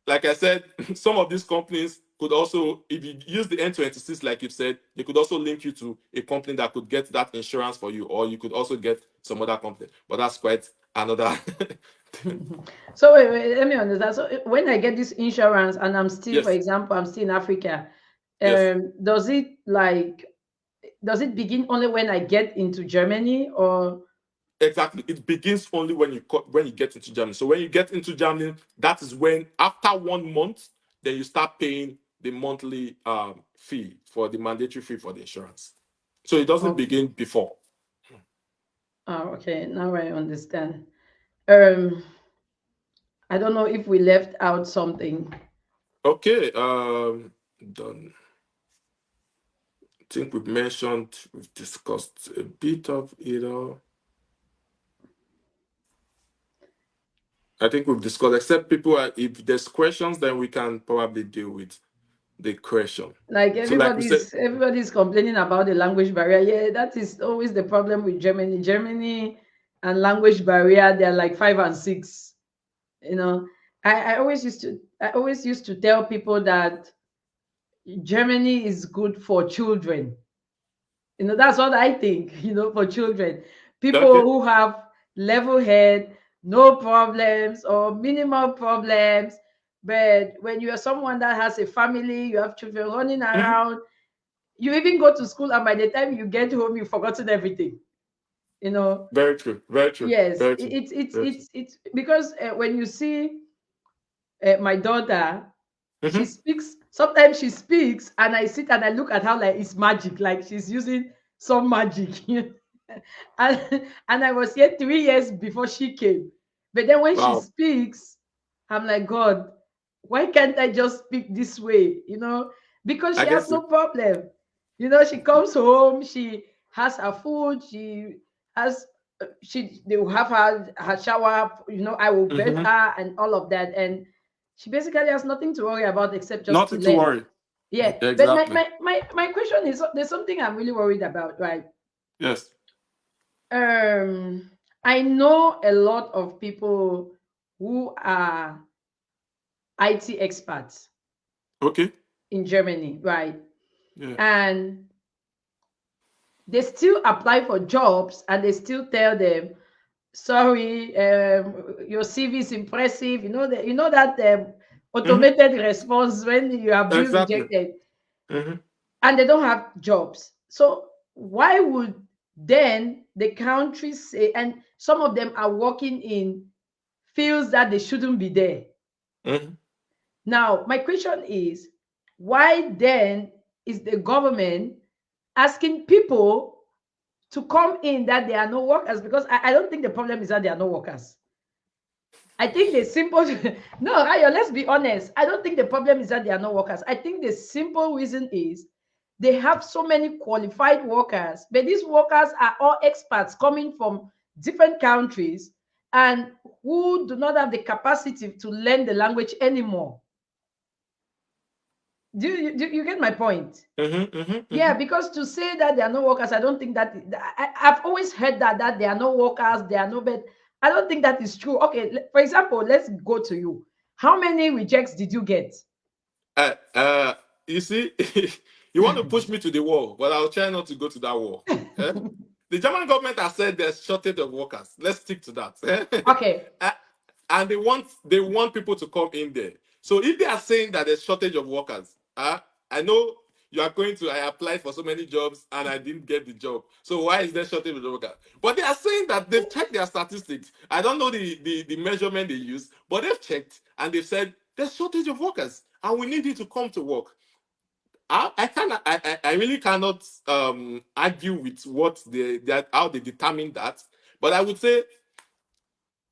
like I said, some of these companies could also, if you use the N26, like you said, they could also link you to a company that could get that insurance for you, or you could also get some other company. But that's quite another. So wait, let me understand. So when I get this insurance and I'm still, for Yes, example, I'm still in Africa, yes, does it begin only when I get into Germany or exactly. It begins only when when you get into Germany. So when you get into Germany, that is when after 1 month, then you start paying the monthly fee for the mandatory fee for the insurance. So it doesn't okay? begin before. Oh, okay. Now I understand. Um, I don't know if we left out something. Okay, done. I think we've discussed a bit of it all. I think we've discussed, except if there's questions, then we can probably deal with the question. Like So, like we said, everybody's complaining about the language barrier. Yeah, that is always the problem with Germany. Germany and language barrier, they're like 5 and 6. You know, I always used to tell people that Germany is good for children. That's what I think, for children. People okay, who have level head, no problems or minimal problems. But when you are someone that has a family, you have children running mhm, around, you even go to school, and by the time you get home, you've forgotten everything. You know, very true, very true, yes, very true, very true. it's because when you see my daughter, Hmm. sometimes she speaks and I sit and I look at her like it's magic, like she's using some magic. and I was here 3 years before she came, but then when she Wow, speaks, I'm like, God, why can't I just speak this way? Because I she has guess no it. problem. She comes home, she has her food, has they will have her shower, I will bathe Hmm. her and all of that, and she basically has nothing to worry about except just to Nothing to learn. worry. Yeah, but Exactly. my question is, there's something I'm really worried about, right? Yes. um I know a lot of people who are IT experts Okay. in Germany, right? Yeah. And they still apply for jobs and they still tell them, sorry, your CV is impressive. That Hmm. automated response when you have been Exactly. rejected, Hmm. and they don't have jobs. So why would then the country say, and some of them are working in fields that they shouldn't be there. Hmm. Now, my question is, why then is the government asking people to come in that there are no workers? Because I don't think the problem is that there are no workers. I think the simple no, Ayo, let's be honest. I don't think the problem is that there are no workers. I think the simple reason is they have so many qualified workers, but these workers are all expats coming from different countries and who do not have the capacity to learn the language anymore. Do you get my point? Yeah, because to say that there are no workers, I don't think that I've always heard that there are no workers, there are no bed. I don't think that is true. Okay, for example, let's go to you. How many rejects did you get? Uh, uh, you see, you want to push me to the wall, but I'll try not to go to that wall. Eh? The German government has said there's shortage of workers. Let's stick to that. Okay. Uh, and they want people to come in there. So if they are saying that there's shortage of workers, I know you are going to. I applied for so many jobs and I didn't get the job. So why is there shortage of workers? But they are saying that they've checked their statistics. I don't know the measurement they use, but they've checked and they've said there's shortage of workers and we need you to come to work. I really cannot argue with what that how they determine that, but I would say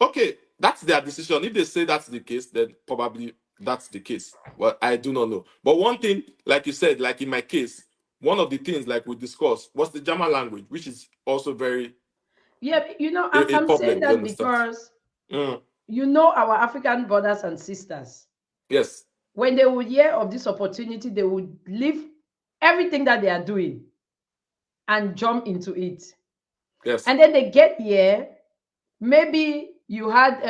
okay, that's their decision. If they say that's the case, then probably that's the case. Well, I do not know. But one thing, like you said, like in my case, one of the things like we discussed was the German language, which is also very Yeah, a I'm saying problem. You that understand? because Mm, our African brothers and sisters, yes, when they would hear of this opportunity, they would leave everything that they are doing and jump into it. yes, And then they get here. Maybe you had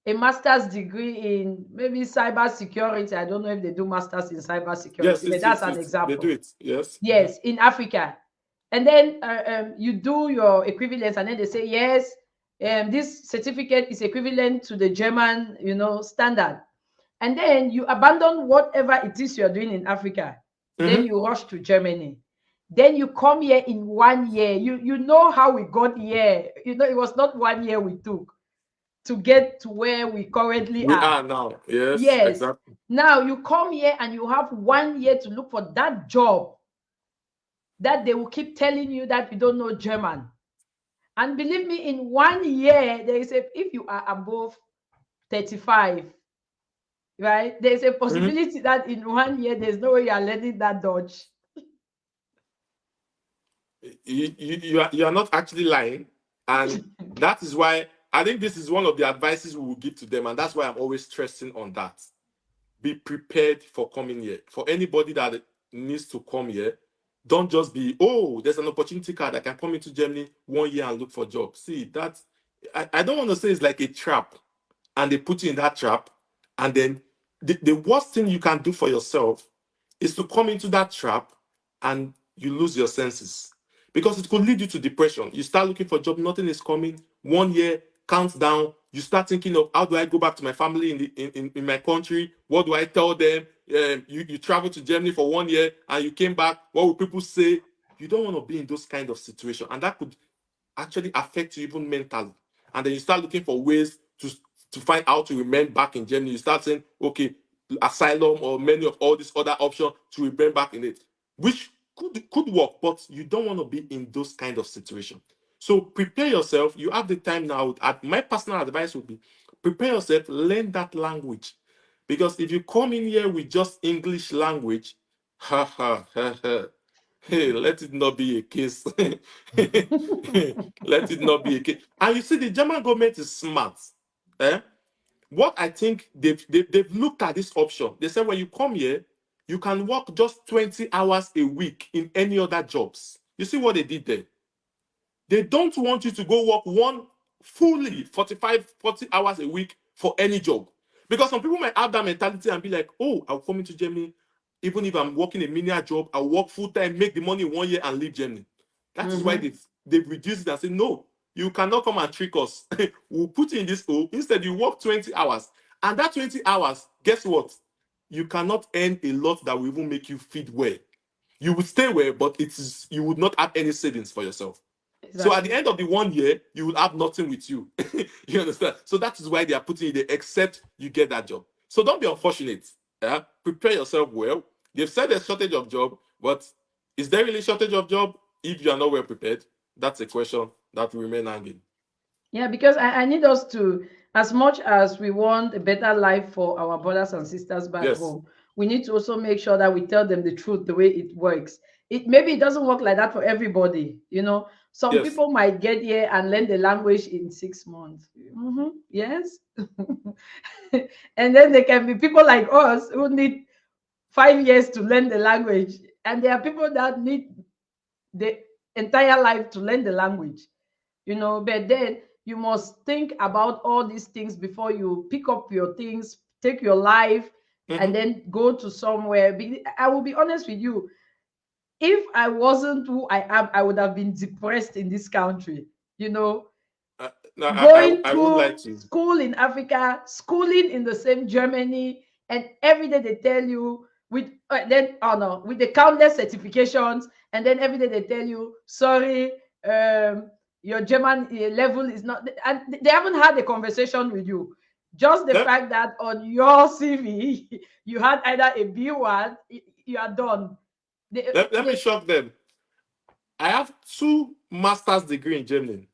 a master's degree in maybe cyber security. I don't know if they do masters in cyber yes. security, but that's an They do example. it. Yes. Yes, in Africa. And then you do your equivalence, and then they say, yes, this certificate is equivalent to the German, standard. And then you abandon whatever it is you're doing in Africa. Then Mm-hmm. you rush to Germany. Then you come here in 1 year. You know how we got here. It was not 1 year we took to get to where we currently We are. are now. Yes, Yes. exactly. Now you come here and you have 1 year to look for that job that they will keep telling you that you don't know German. And believe me, in 1 year, there is if you are above 35, right? There's a Mm-hmm. possibility that in 1 year, there's no way you are learning that Dutch. You are not actually lying, and that is why I think this is one of the advices we will give to them, and that's why I'm always stressing on that. Be prepared for coming here. For anybody that needs to come here, don't just be, oh, there's an opportunity card, I can come into Germany 1 year and look for jobs. See that, I don't want to say it's like a trap, and they put you in that trap, and then the worst thing you can do for yourself is to come into that trap and you lose your senses, because it could lead you to depression. You start looking for a job, nothing is coming. 1 year counts down. You start thinking of, how do I go back to my family in my country? What do I tell them? You traveled to Germany for 1 year and you came back. What will people say? You don't want to be in those kind of situations, and that could actually affect you even mentally. And then you start looking for ways to find out to remain back in Germany. You start saying, okay, asylum or many of all these other options to remain back in it, which could work, but you don't want to be in those kind of situations. So prepare yourself. You have the time now. My personal advice would be prepare yourself, learn that language. Because if you come in here with just English language, ha ha ha ha, hey, let it not be a case. Let it not be a case. And you see, the German government is smart. Eh? What I think they've looked at this option. They said when you come here, you can work just 20 hours a week in any other jobs. You see what they did there? They don't want you to go work one fully 45, 40 hours a week for any job. Because some people might have that mentality and be like, oh, I'll come into Germany. Even if I'm working a menial job, I'll work full time, make the money in 1 year and leave Germany. That is why Mm-hmm. they've reduced it and said, no, you cannot come and trick us. We'll put you in this hole. Instead, you work 20 hours. And that 20 hours, guess what? You cannot earn a lot that will even make you feed well. You would stay well, but you would not have any savings for yourself. So at the Exactly. end of the 1 year, you will have nothing with you. You understand? So that is why they are putting it there, except you get that job. So don't be unfortunate. Yeah? Prepare yourself well. They've said there's shortage of job, but is there really shortage of job if you are not well prepared? That's a question that will remain hanging. Yeah, because I need us to, as much as we want a better life for our brothers and sisters back Yes. home, we need to also make sure that we tell them the truth, the way it works. It maybe it doesn't work like that for everybody. Some Yes. people might get here and learn the language in 6 months. Yes. And then there can be people like us who need 5 years to learn the language. And there are people that need the entire life to learn the language. But then you must think about all these things before you pick up your things, take your life, and Mhm. then go to somewhere. I will be honest with you. If I wasn't who I am, I would have been depressed in this country. You know, No, going I won't lie through to you. school in Africa, schooling in the same Germany, and every day they tell you with the countless certifications, and then every day they tell you, sorry, your German level is not, and they haven't had a conversation with you. Just the Let, fact that on your CV you had either a B1, you are done. let me shock them. I have two master's degree in Germany.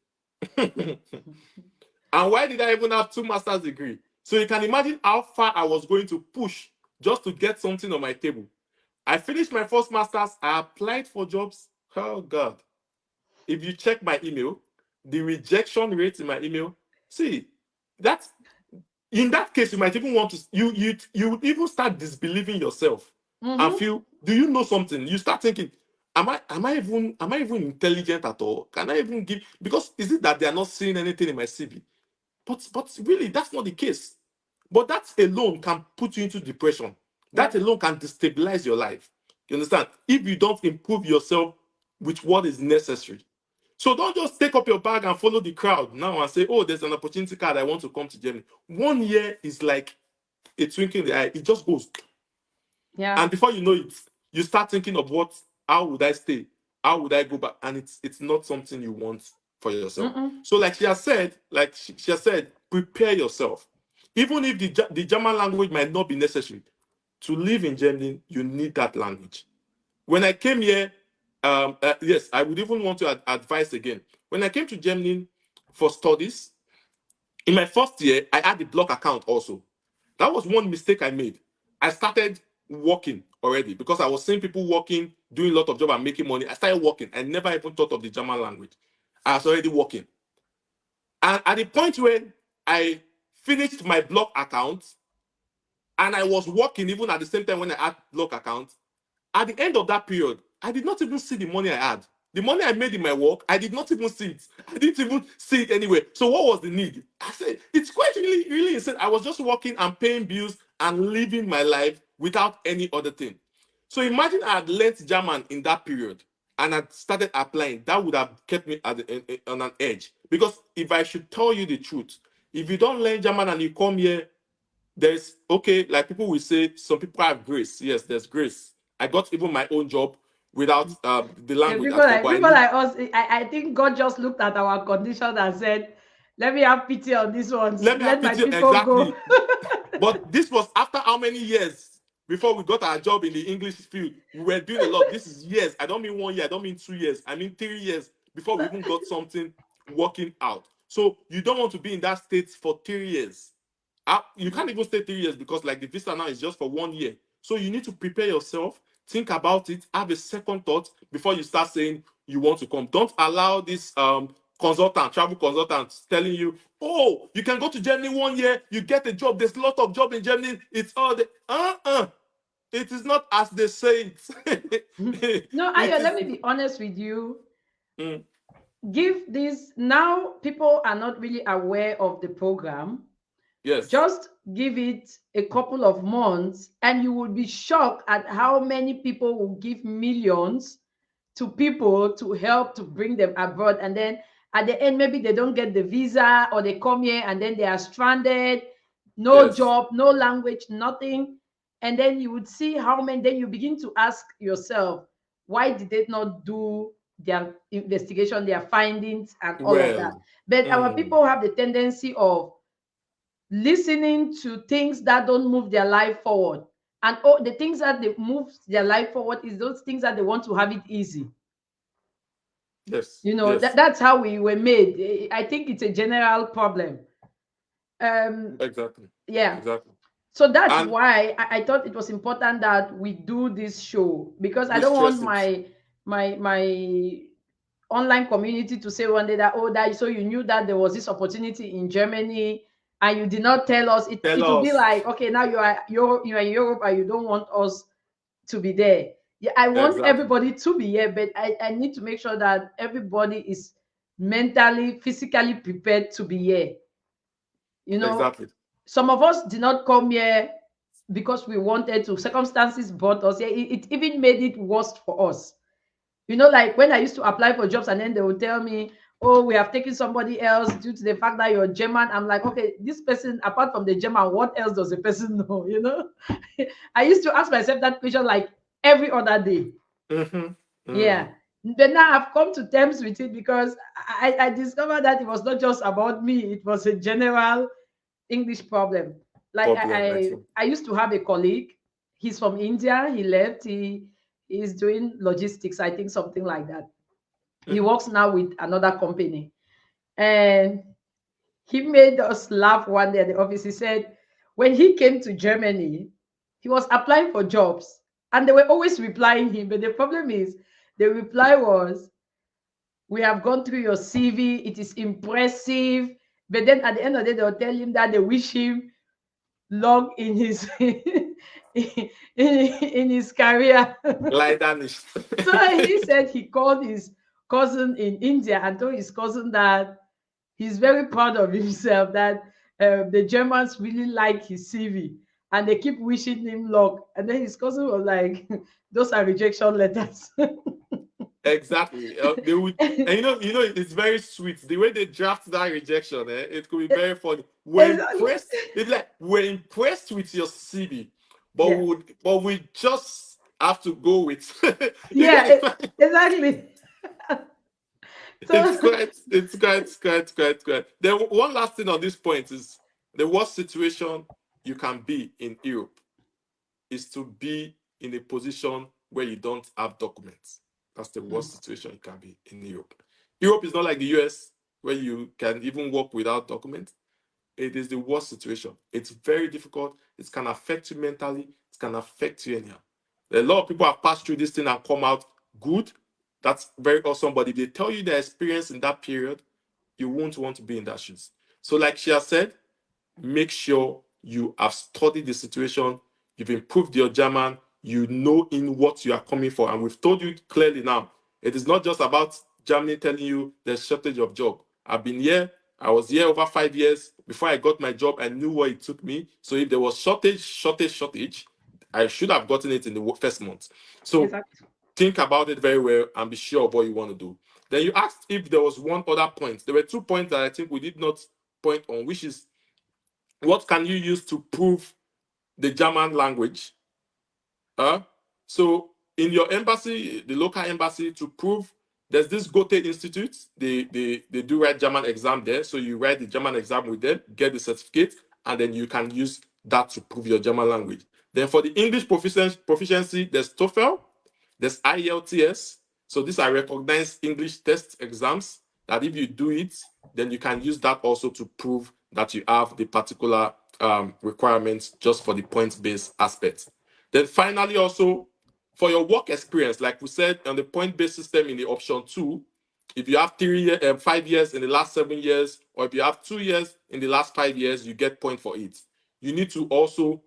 And why did I even have two master's degree? So you can imagine how far I was going to push just to get something on my table. I finished my first master's. I applied for jobs. Oh God. If you check my email, the rejection rate in my email, see, that's in that case, you might even want to you would even start disbelieving yourself and Mhm. feel, do you know something? You start thinking, am I even intelligent at all? Can I even give, because is it that they are not seeing anything in my CV? But really, that's not the case. But that alone can put you into depression. That Yep. alone can destabilize your life. You understand? If you don't improve yourself with what is necessary. So don't just take up your bag and follow the crowd now and say, oh, there's an opportunity card. I want to come to Germany. 1 year is like a twinkle in the eye. It just goes. Yeah. And before you know it, you start thinking of how would I stay? How would I go back? And it's not something you want for yourself. Mm-mm. So, she has said, prepare yourself. Even if the German language might not be necessary to live in Germany, you need that language. When I came here, yes, I would even want to advise again. When I came to Germany for studies, in my first year, I had a block account also. That was one mistake I made. I started working already because I was seeing people working, doing a lot of job and making money. I started working. I never even thought of the German language. I was already working. And at the point when I finished my block account and I was working even at the same time when I had block account, at the end of that period, I did not even see the money I had. The money I made in my work, I did not even see it. I didn't even see it anywhere. So what was the need? I said, it's quite really, really insane. I was just working and paying bills and living my life without any other thing. So imagine I had learnt German in that period and I started applying. That would have kept me on an edge. Because if I should tell you the truth, if you don't learn German and you come here, there's okay, like people will say, some people have grace. Yes, there's grace. I got even my own job without the Yeah, language people at all, like but I people need. like us. I think God just looked at our condition and said, "Let me have pity on these ones. Let me have Let my pity. people go." Exactly. But this was after how many years before we got our job in the English field? We were doing a lot. This is years. I don't mean 1 year. I don't mean 2 years. I mean 3 years before we even got something working out. So you don't want to be in that state for 3 years. You can't even stay 3 years because like the visa now is just for 1 year. So you need to prepare yourself, think about it, have a second thought before you start saying you want to come. Don't allow this travel consultants telling you, oh, you can go to Germany 1 year, you get a job. There's a lot of job in Germany. It's all the It is not as they say it. No, It Ayo, let is. me be honest with you. Mm, Give this now. People are not really aware of the program. yes, Just give it a couple of months, and you will be shocked at how many people will give millions to people to help to bring them abroad. And then at the end, maybe they don't get the visa, or they come here and then they are stranded, no yes, job, no language, nothing. And then you would see how many, then you begin to ask yourself, why did they not do their investigation, their findings, and all of that? well, But our mm, people have the tendency of listening to things that don't move their life forward. And oh, the things that they move their life forward is those things that they want to have it easy. Yes. You know, Yes. that's how we were made. I think it's a general problem. Um, Exactly. yeah. Exactly. So that's And why I thought it was important that we do this show, because I we don't want stress it. my online community to say one day that, oh, that so you knew that there was this opportunity in Germany and you did not tell us. Tell It will be us. like, okay, now you are in Europe and you don't want us to be there. Yeah, I want Exactly. everybody to be here, but I need to make sure that everybody is mentally, physically prepared to be here. You know, Exactly. some of us did not come here because we wanted to. Circumstances brought us here. It even made it worse for us. You know, like when I used to apply for jobs and then they would tell me, oh, we have taken somebody else due to the fact that you're German. I'm like, okay, this person, apart from the German, what else does the person know? You know, I used to ask myself that question like every other day. Mm-hmm. Yeah. Mm. But now I've come to terms with it because I discovered that it was not just about me, it was a general English problem. Like Problem. Excellent. I used to have a colleague. He's from India. He left. He's doing logistics, I think something like that. He Mm-hmm. works now with another company. And he made us laugh one day at the office. He said when he came to Germany, he was applying for jobs and they were always replying him. But the problem is the reply was, we have gone through your CV, it is impressive. But then at the end of the day, they'll tell him that they wish him long in his in his career. Lie Danish. So he said he called his cousin in India and told his cousin that he's very proud of himself, that the Germans really like his CV and they keep wishing him luck. And then his cousin was like, those are rejection letters. Exactly. They would, and it's very sweet. The way they draft that rejection, it could be very funny. We're Exactly. impressed. They'd be like, we're impressed with your CV, Yeah. but we just have to go with. You Yeah, get it? exactly. It's So quite. Then one last thing on this point is the worst situation you can be in Europe is to be in a position where you don't have documents. That's the worst situation you can be in Europe. Europe is not like the US where you can even work without documents. It is the worst situation. It's very difficult. It can affect you mentally. It can affect you anyhow. A lot of people have passed through this thing and come out good. That's very awesome. But if they tell you their experience in that period, you won't want to be in that shoes. So, like she has said, make sure you have studied the situation, you've improved your German, you know in what you are coming for. And we've told you clearly now, it is not just about Germany telling you there's shortage of job. I've been here, I was here over 5 years. Before I got my job, I knew what it took me. So if there was shortage, I should have gotten it in the first month. So exactly. think about it very well and be sure of what you want to do. Then you asked if there was one other point. There were 2 points that I think we did not point on, which is what can you use to prove the German language? Uh, so in your embassy, the local embassy, to prove there's this Goethe Institute, they do write German exam there. So you write the German exam with them, get the certificate, and then you can use that to prove your German language. Then for the English proficiency, there's TOEFL, there's IELTS. So these are recognized English test exams that if you do it, then you can use that also to prove that you have the particular requirements just for the point-based aspect. Then finally, also for your work experience, like we said on the point-based system in the option 2, if you have 5 years in the last 7 years, or if you have 2 years in the last 5 years, you get point for it. You need to also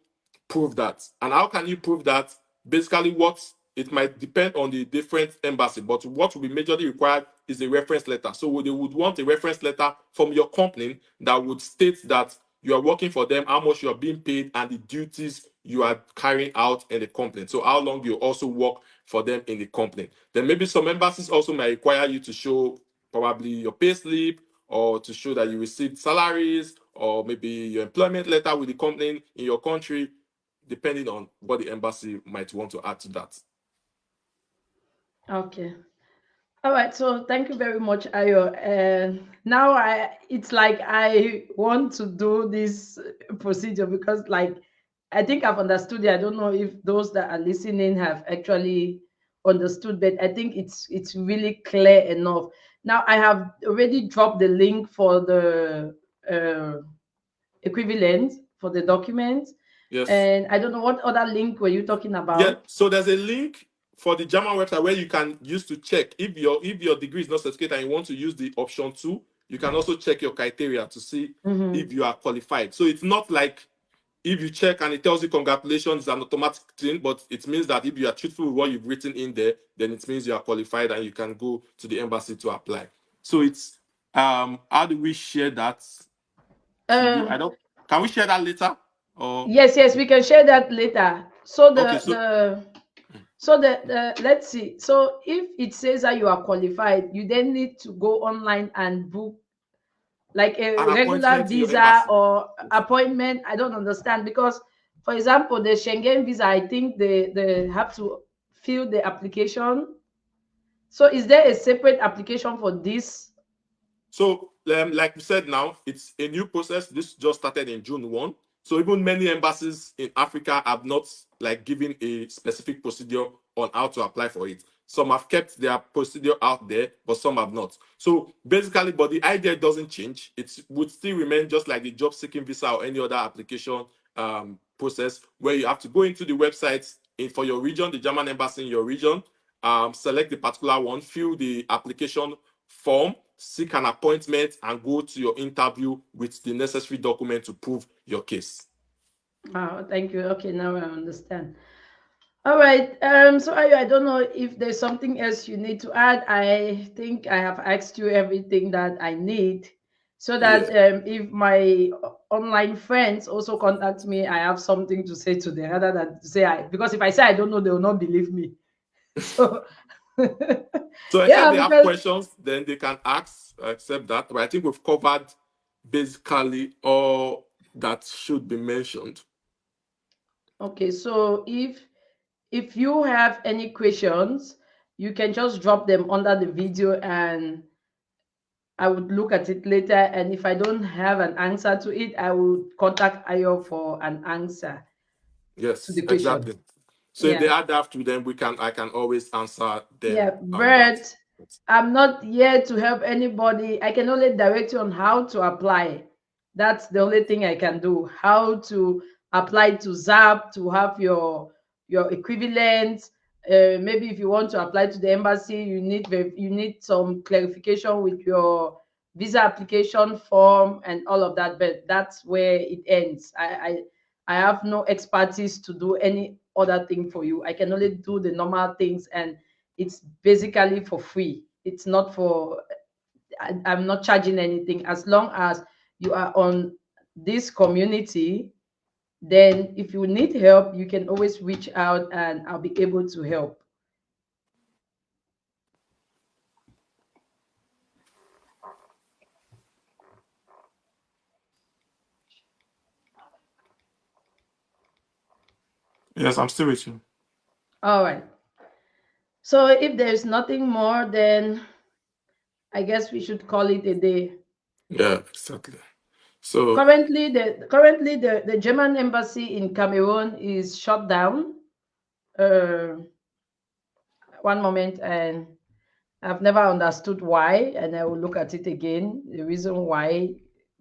prove that. And how can you prove that? Basically, what it might depend on the different embassy, but what will be majorly required is a reference letter. So they would want a reference letter from your company that would state that you are working for them, how much you are being paid, and the duties you are carrying out in the company. So how long you also work for them in the company. Then maybe some embassies also may require you to show probably your pay slip or to show that you received salaries or maybe your employment letter with the company in your country, depending on what the embassy might want to add to that. Okay. All right, so thank you very much, Ayo. And now it's like I want to do this procedure because, like, I think I've understood it. I don't know if those that are listening have actually understood, but I think it's really clear enough. Now I have already dropped the link for the uh, equivalent for the document, Yes. and I don't know what other link were you talking Yeah. about. So there's a link for the German website where you can use to check if your degree is not certificate and you want to use the option two. You can also check your criteria to see Mm-hmm. if you are qualified. So it's not like if you check and it tells you congratulations, it's an automatic thing, but it means that if you are truthful with what you've written in there, then it means you are qualified and you can go to the embassy to apply. So it's how do we share that to you? Uh, I don't can we share that later? Or yes, we can share that later. So okay, the let's see. So if it says that you are qualified, you then need to go online and book like an a regular appointment in your visa embassy. or appointment. I don't understand because, for example, the Schengen visa, I think they have to fill the application. So is there a separate application for this? So, like we said now, it's a new process. This just started in June 1. So even many embassies in Africa have not like given a specific procedure on how to apply for it. Some have kept their procedure out there, but some have not. So basically, but the idea doesn't change. It would still remain just like the job seeking visa or any other application process where you have to go into the website for your region, the German embassy in your region, select the particular one, fill the application form, seek an appointment, and go to your interview with the necessary document to prove your case. Oh, thank you. Okay, now I understand. All right. So I don't know if there's something else you need to add. I think I have asked you everything that I need, so that Yeah. if my online friends also contact me, I have something to say to them rather than to say I. Because if I say I don't know, they will not believe me. So So except yeah, they have because questions, then they can ask, accept that. But I think we've covered basically all that should be mentioned. okay. So if you have any questions, you can just drop them under the video and I would look at it later, and if I don't have an answer to it, I will contact Ayo for an answer to Yes, the question. exactly. So if they Yeah. add that to them, I can always answer them Yeah, on that. but I'm not here to help anybody. I can only direct you on how to apply. That's the only thing I can do. How to apply to ZAP to have your equivalent. Maybe if you want to apply to the embassy, you need some clarification with your visa application form and all of that. But that's where it ends. I have no expertise to do any other thing for you. I can only do the normal things, and it's basically for free. It's not for, I'm not charging anything. As long as you are on this community, then if you need help, you can always reach out and I'll be able to help. Yes, I'm still with you. All right. So if there's nothing more, then I guess we should call it a day. Yeah, exactly. So Currently the German embassy in Cameroon is shut down. Uh, one moment, and I've never understood why, and I will look at it again. The reason why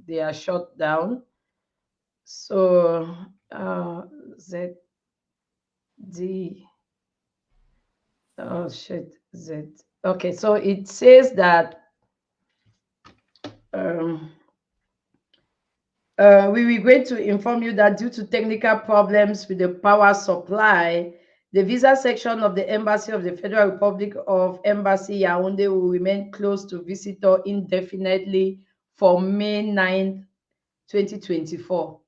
they are shut down. So Z D. Oh shit, Z. Okay, so it says that um, we regret to inform you that due to technical problems with the power supply, the visa section of the Embassy of the Federal Republic of Embassy Yaoundé will remain closed to visitor indefinitely for May 9th, 2024.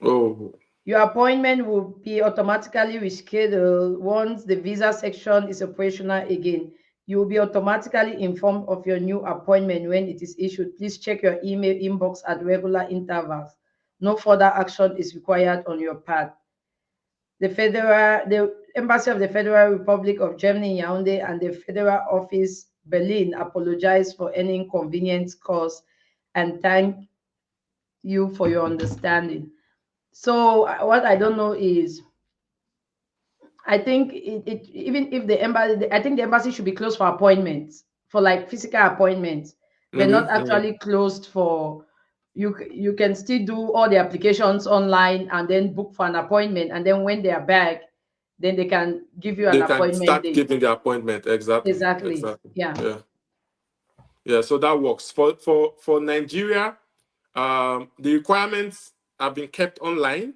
oh Your appointment will be automatically rescheduled once the visa section is operational again. You will be automatically informed of your new appointment when it is issued. Please check your email inbox at regular intervals. No further action is required on your part. Embassy of the Federal Republic of Germany in Yaoundé and the Federal Office Berlin apologize for any inconvenience caused and thank you for your understanding. So what I don't know is, I think even if the embassy, I think the embassy should be closed for appointments, for like physical appointments, but not actually closed for. You can still do all the applications online and then book for an appointment, and then when they are back, then they can give you an They can appointment start date. giving the appointment. Exactly. Exactly. Exactly. Yeah. Yeah. Yeah. So that works for Nigeria. The requirements have been kept online,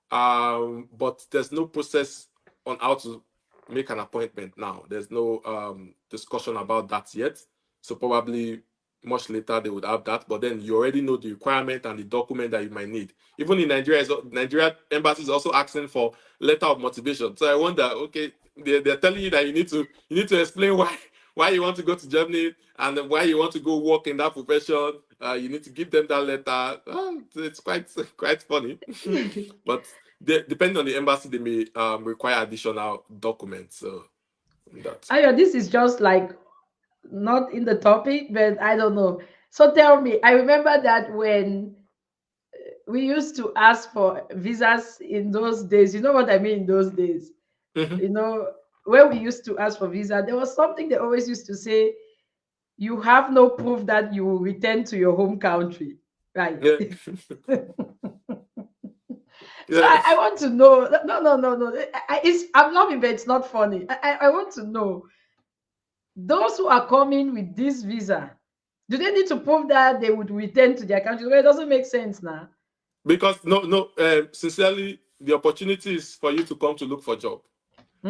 but there's no process on how to make an appointment now. There's no discussion about that yet. So probably much later they would have that. But then you already know the requirement and the document that you might need. Even in Nigeria, Nigeria embassy is also asking for letter of motivation. So I wonder, okay, they're telling you that you need to explain why you want to go to Germany and then why you want to go work in that profession. You need to give them that letter. It's quite funny, but depending on the embassy, they may require additional documents. So that. Ayo, this is just like not in the topic, but I don't know. So tell me, I remember that when we used to ask for visas in those days. You know what I mean in those days? Mhm. You know, when we used to ask for visa, there was something they always used to say, you have no proof that you will return to your home country. Right. Yeah, So yeah. I want to know. No, no, no, no. I'm laughing, but it's not funny. I want to know, those who are coming with this visa, do they need to prove that they would return to their country? Well, it doesn't make sense now. Because no, sincerely, the opportunity is for you to come to look for job.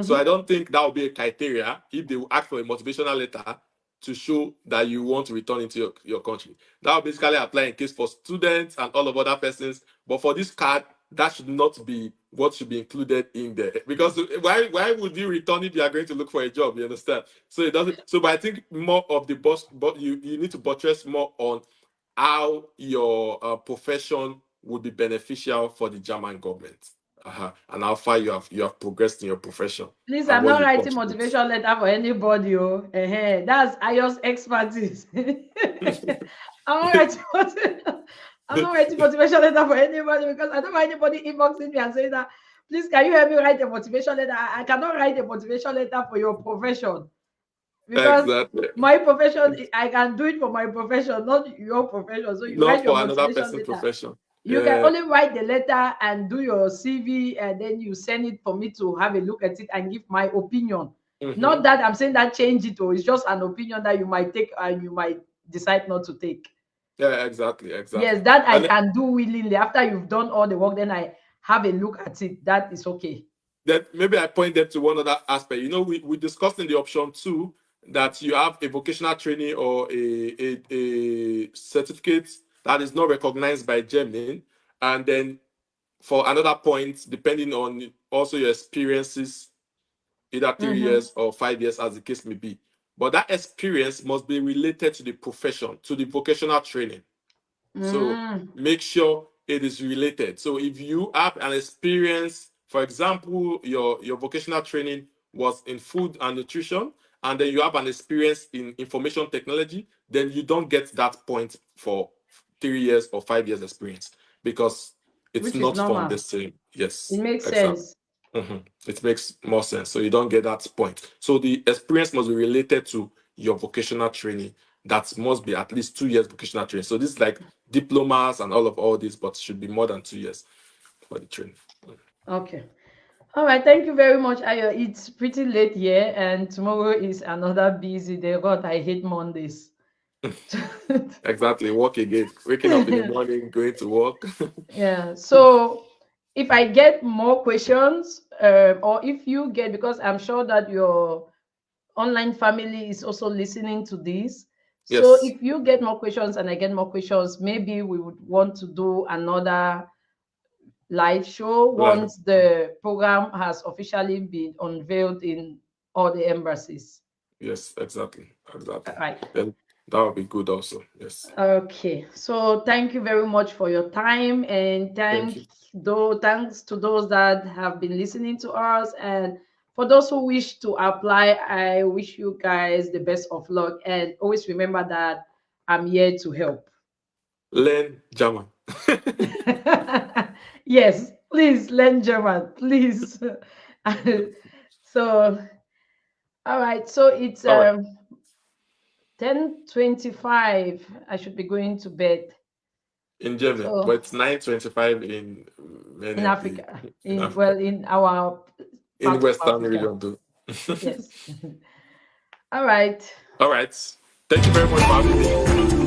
So I Mhm. don't think that will be a criteria if they will ask for a motivational letter to show that you want to return into your country. That will basically apply in case for students and all of other persons. But for this card, that should not be what should be included in there. Because why would you return if you are going to look for a job? You understand? So it doesn't. So, but I think more of the boss, but you need to buttress more on how your profession would be beneficial for the German government, and how far you have progressed in your profession Please, and I'm what not you writing contribute. motivation letter for anybody. Oh, that's Ayo's expertise. I'm not writing. I'm not writing motivation letter for anybody because I don't want anybody inboxing me and saying that. Please, can you help me write a motivation letter? I cannot write a motivation letter for your profession because Exactly. my profession, I can do it for my profession, not your profession. So you Not write your for another motivation person's letter. profession. You can Yeah. only write the letter and do your CV, and then you send it for me to have a look at it and give my opinion. Not Hmm. that I'm saying that change it, or it's just an opinion that you might take and you might decide not to take. Yeah, exactly, Yes, exactly. that I And can do willingly. After you've done all the work, then I have a look at it. That is okay. then maybe I point them to one other aspect. We discussed in the option two that you have a vocational training or a certificate that is not recognized by Germany. And then for another point, depending on also your experiences, either 3 years Mm-hmm. or 5 years, as the case may be. But that experience must be related to the profession, to the vocational training. So Mm, make sure it is related. So if you have an experience, for example, your vocational training was in food and nutrition, and then you have an experience in information technology, then you don't get that point for 3 years or 5 years experience because it's which is not from the normal. same. It Yes, makes exactly. sense. It makes more sense. So you don't get that point. So the experience must be related to your vocational training. That must be at least 2 years vocational training. So this is like diplomas and all this, but should be more than 2 years for the training. Okay. All right, thank you very much, Ayo. It's pretty late here, and tomorrow is another busy day. God, I hate Mondays. Exactly. Work again. Waking up in the morning, going to work. Yeah. So if I get more questions, or if you get, because I'm sure that your online family is also listening to this. So Yes. if you get more questions and I get more questions, maybe we would want to do another live show Right. once the program has officially been unveiled in all the embassies. Yes, exactly. All Exactly. right. Then that would be good also. Yes. Okay. So thank you very much for your time, and Thank you. thanks to those that have been listening to us, and for those who wish to apply, I wish you guys the best of luck, and always remember that I'm here to help. Learn German. Yes, please learn German, please. So, all right. So it's All right. 10:25. I should be going to bed. In Germany, So but it's 9:25 in many in of the Africa, in in Africa, well, in our in part of Western Africa. region too. Yes. All right. All right. Thank you very much for having me.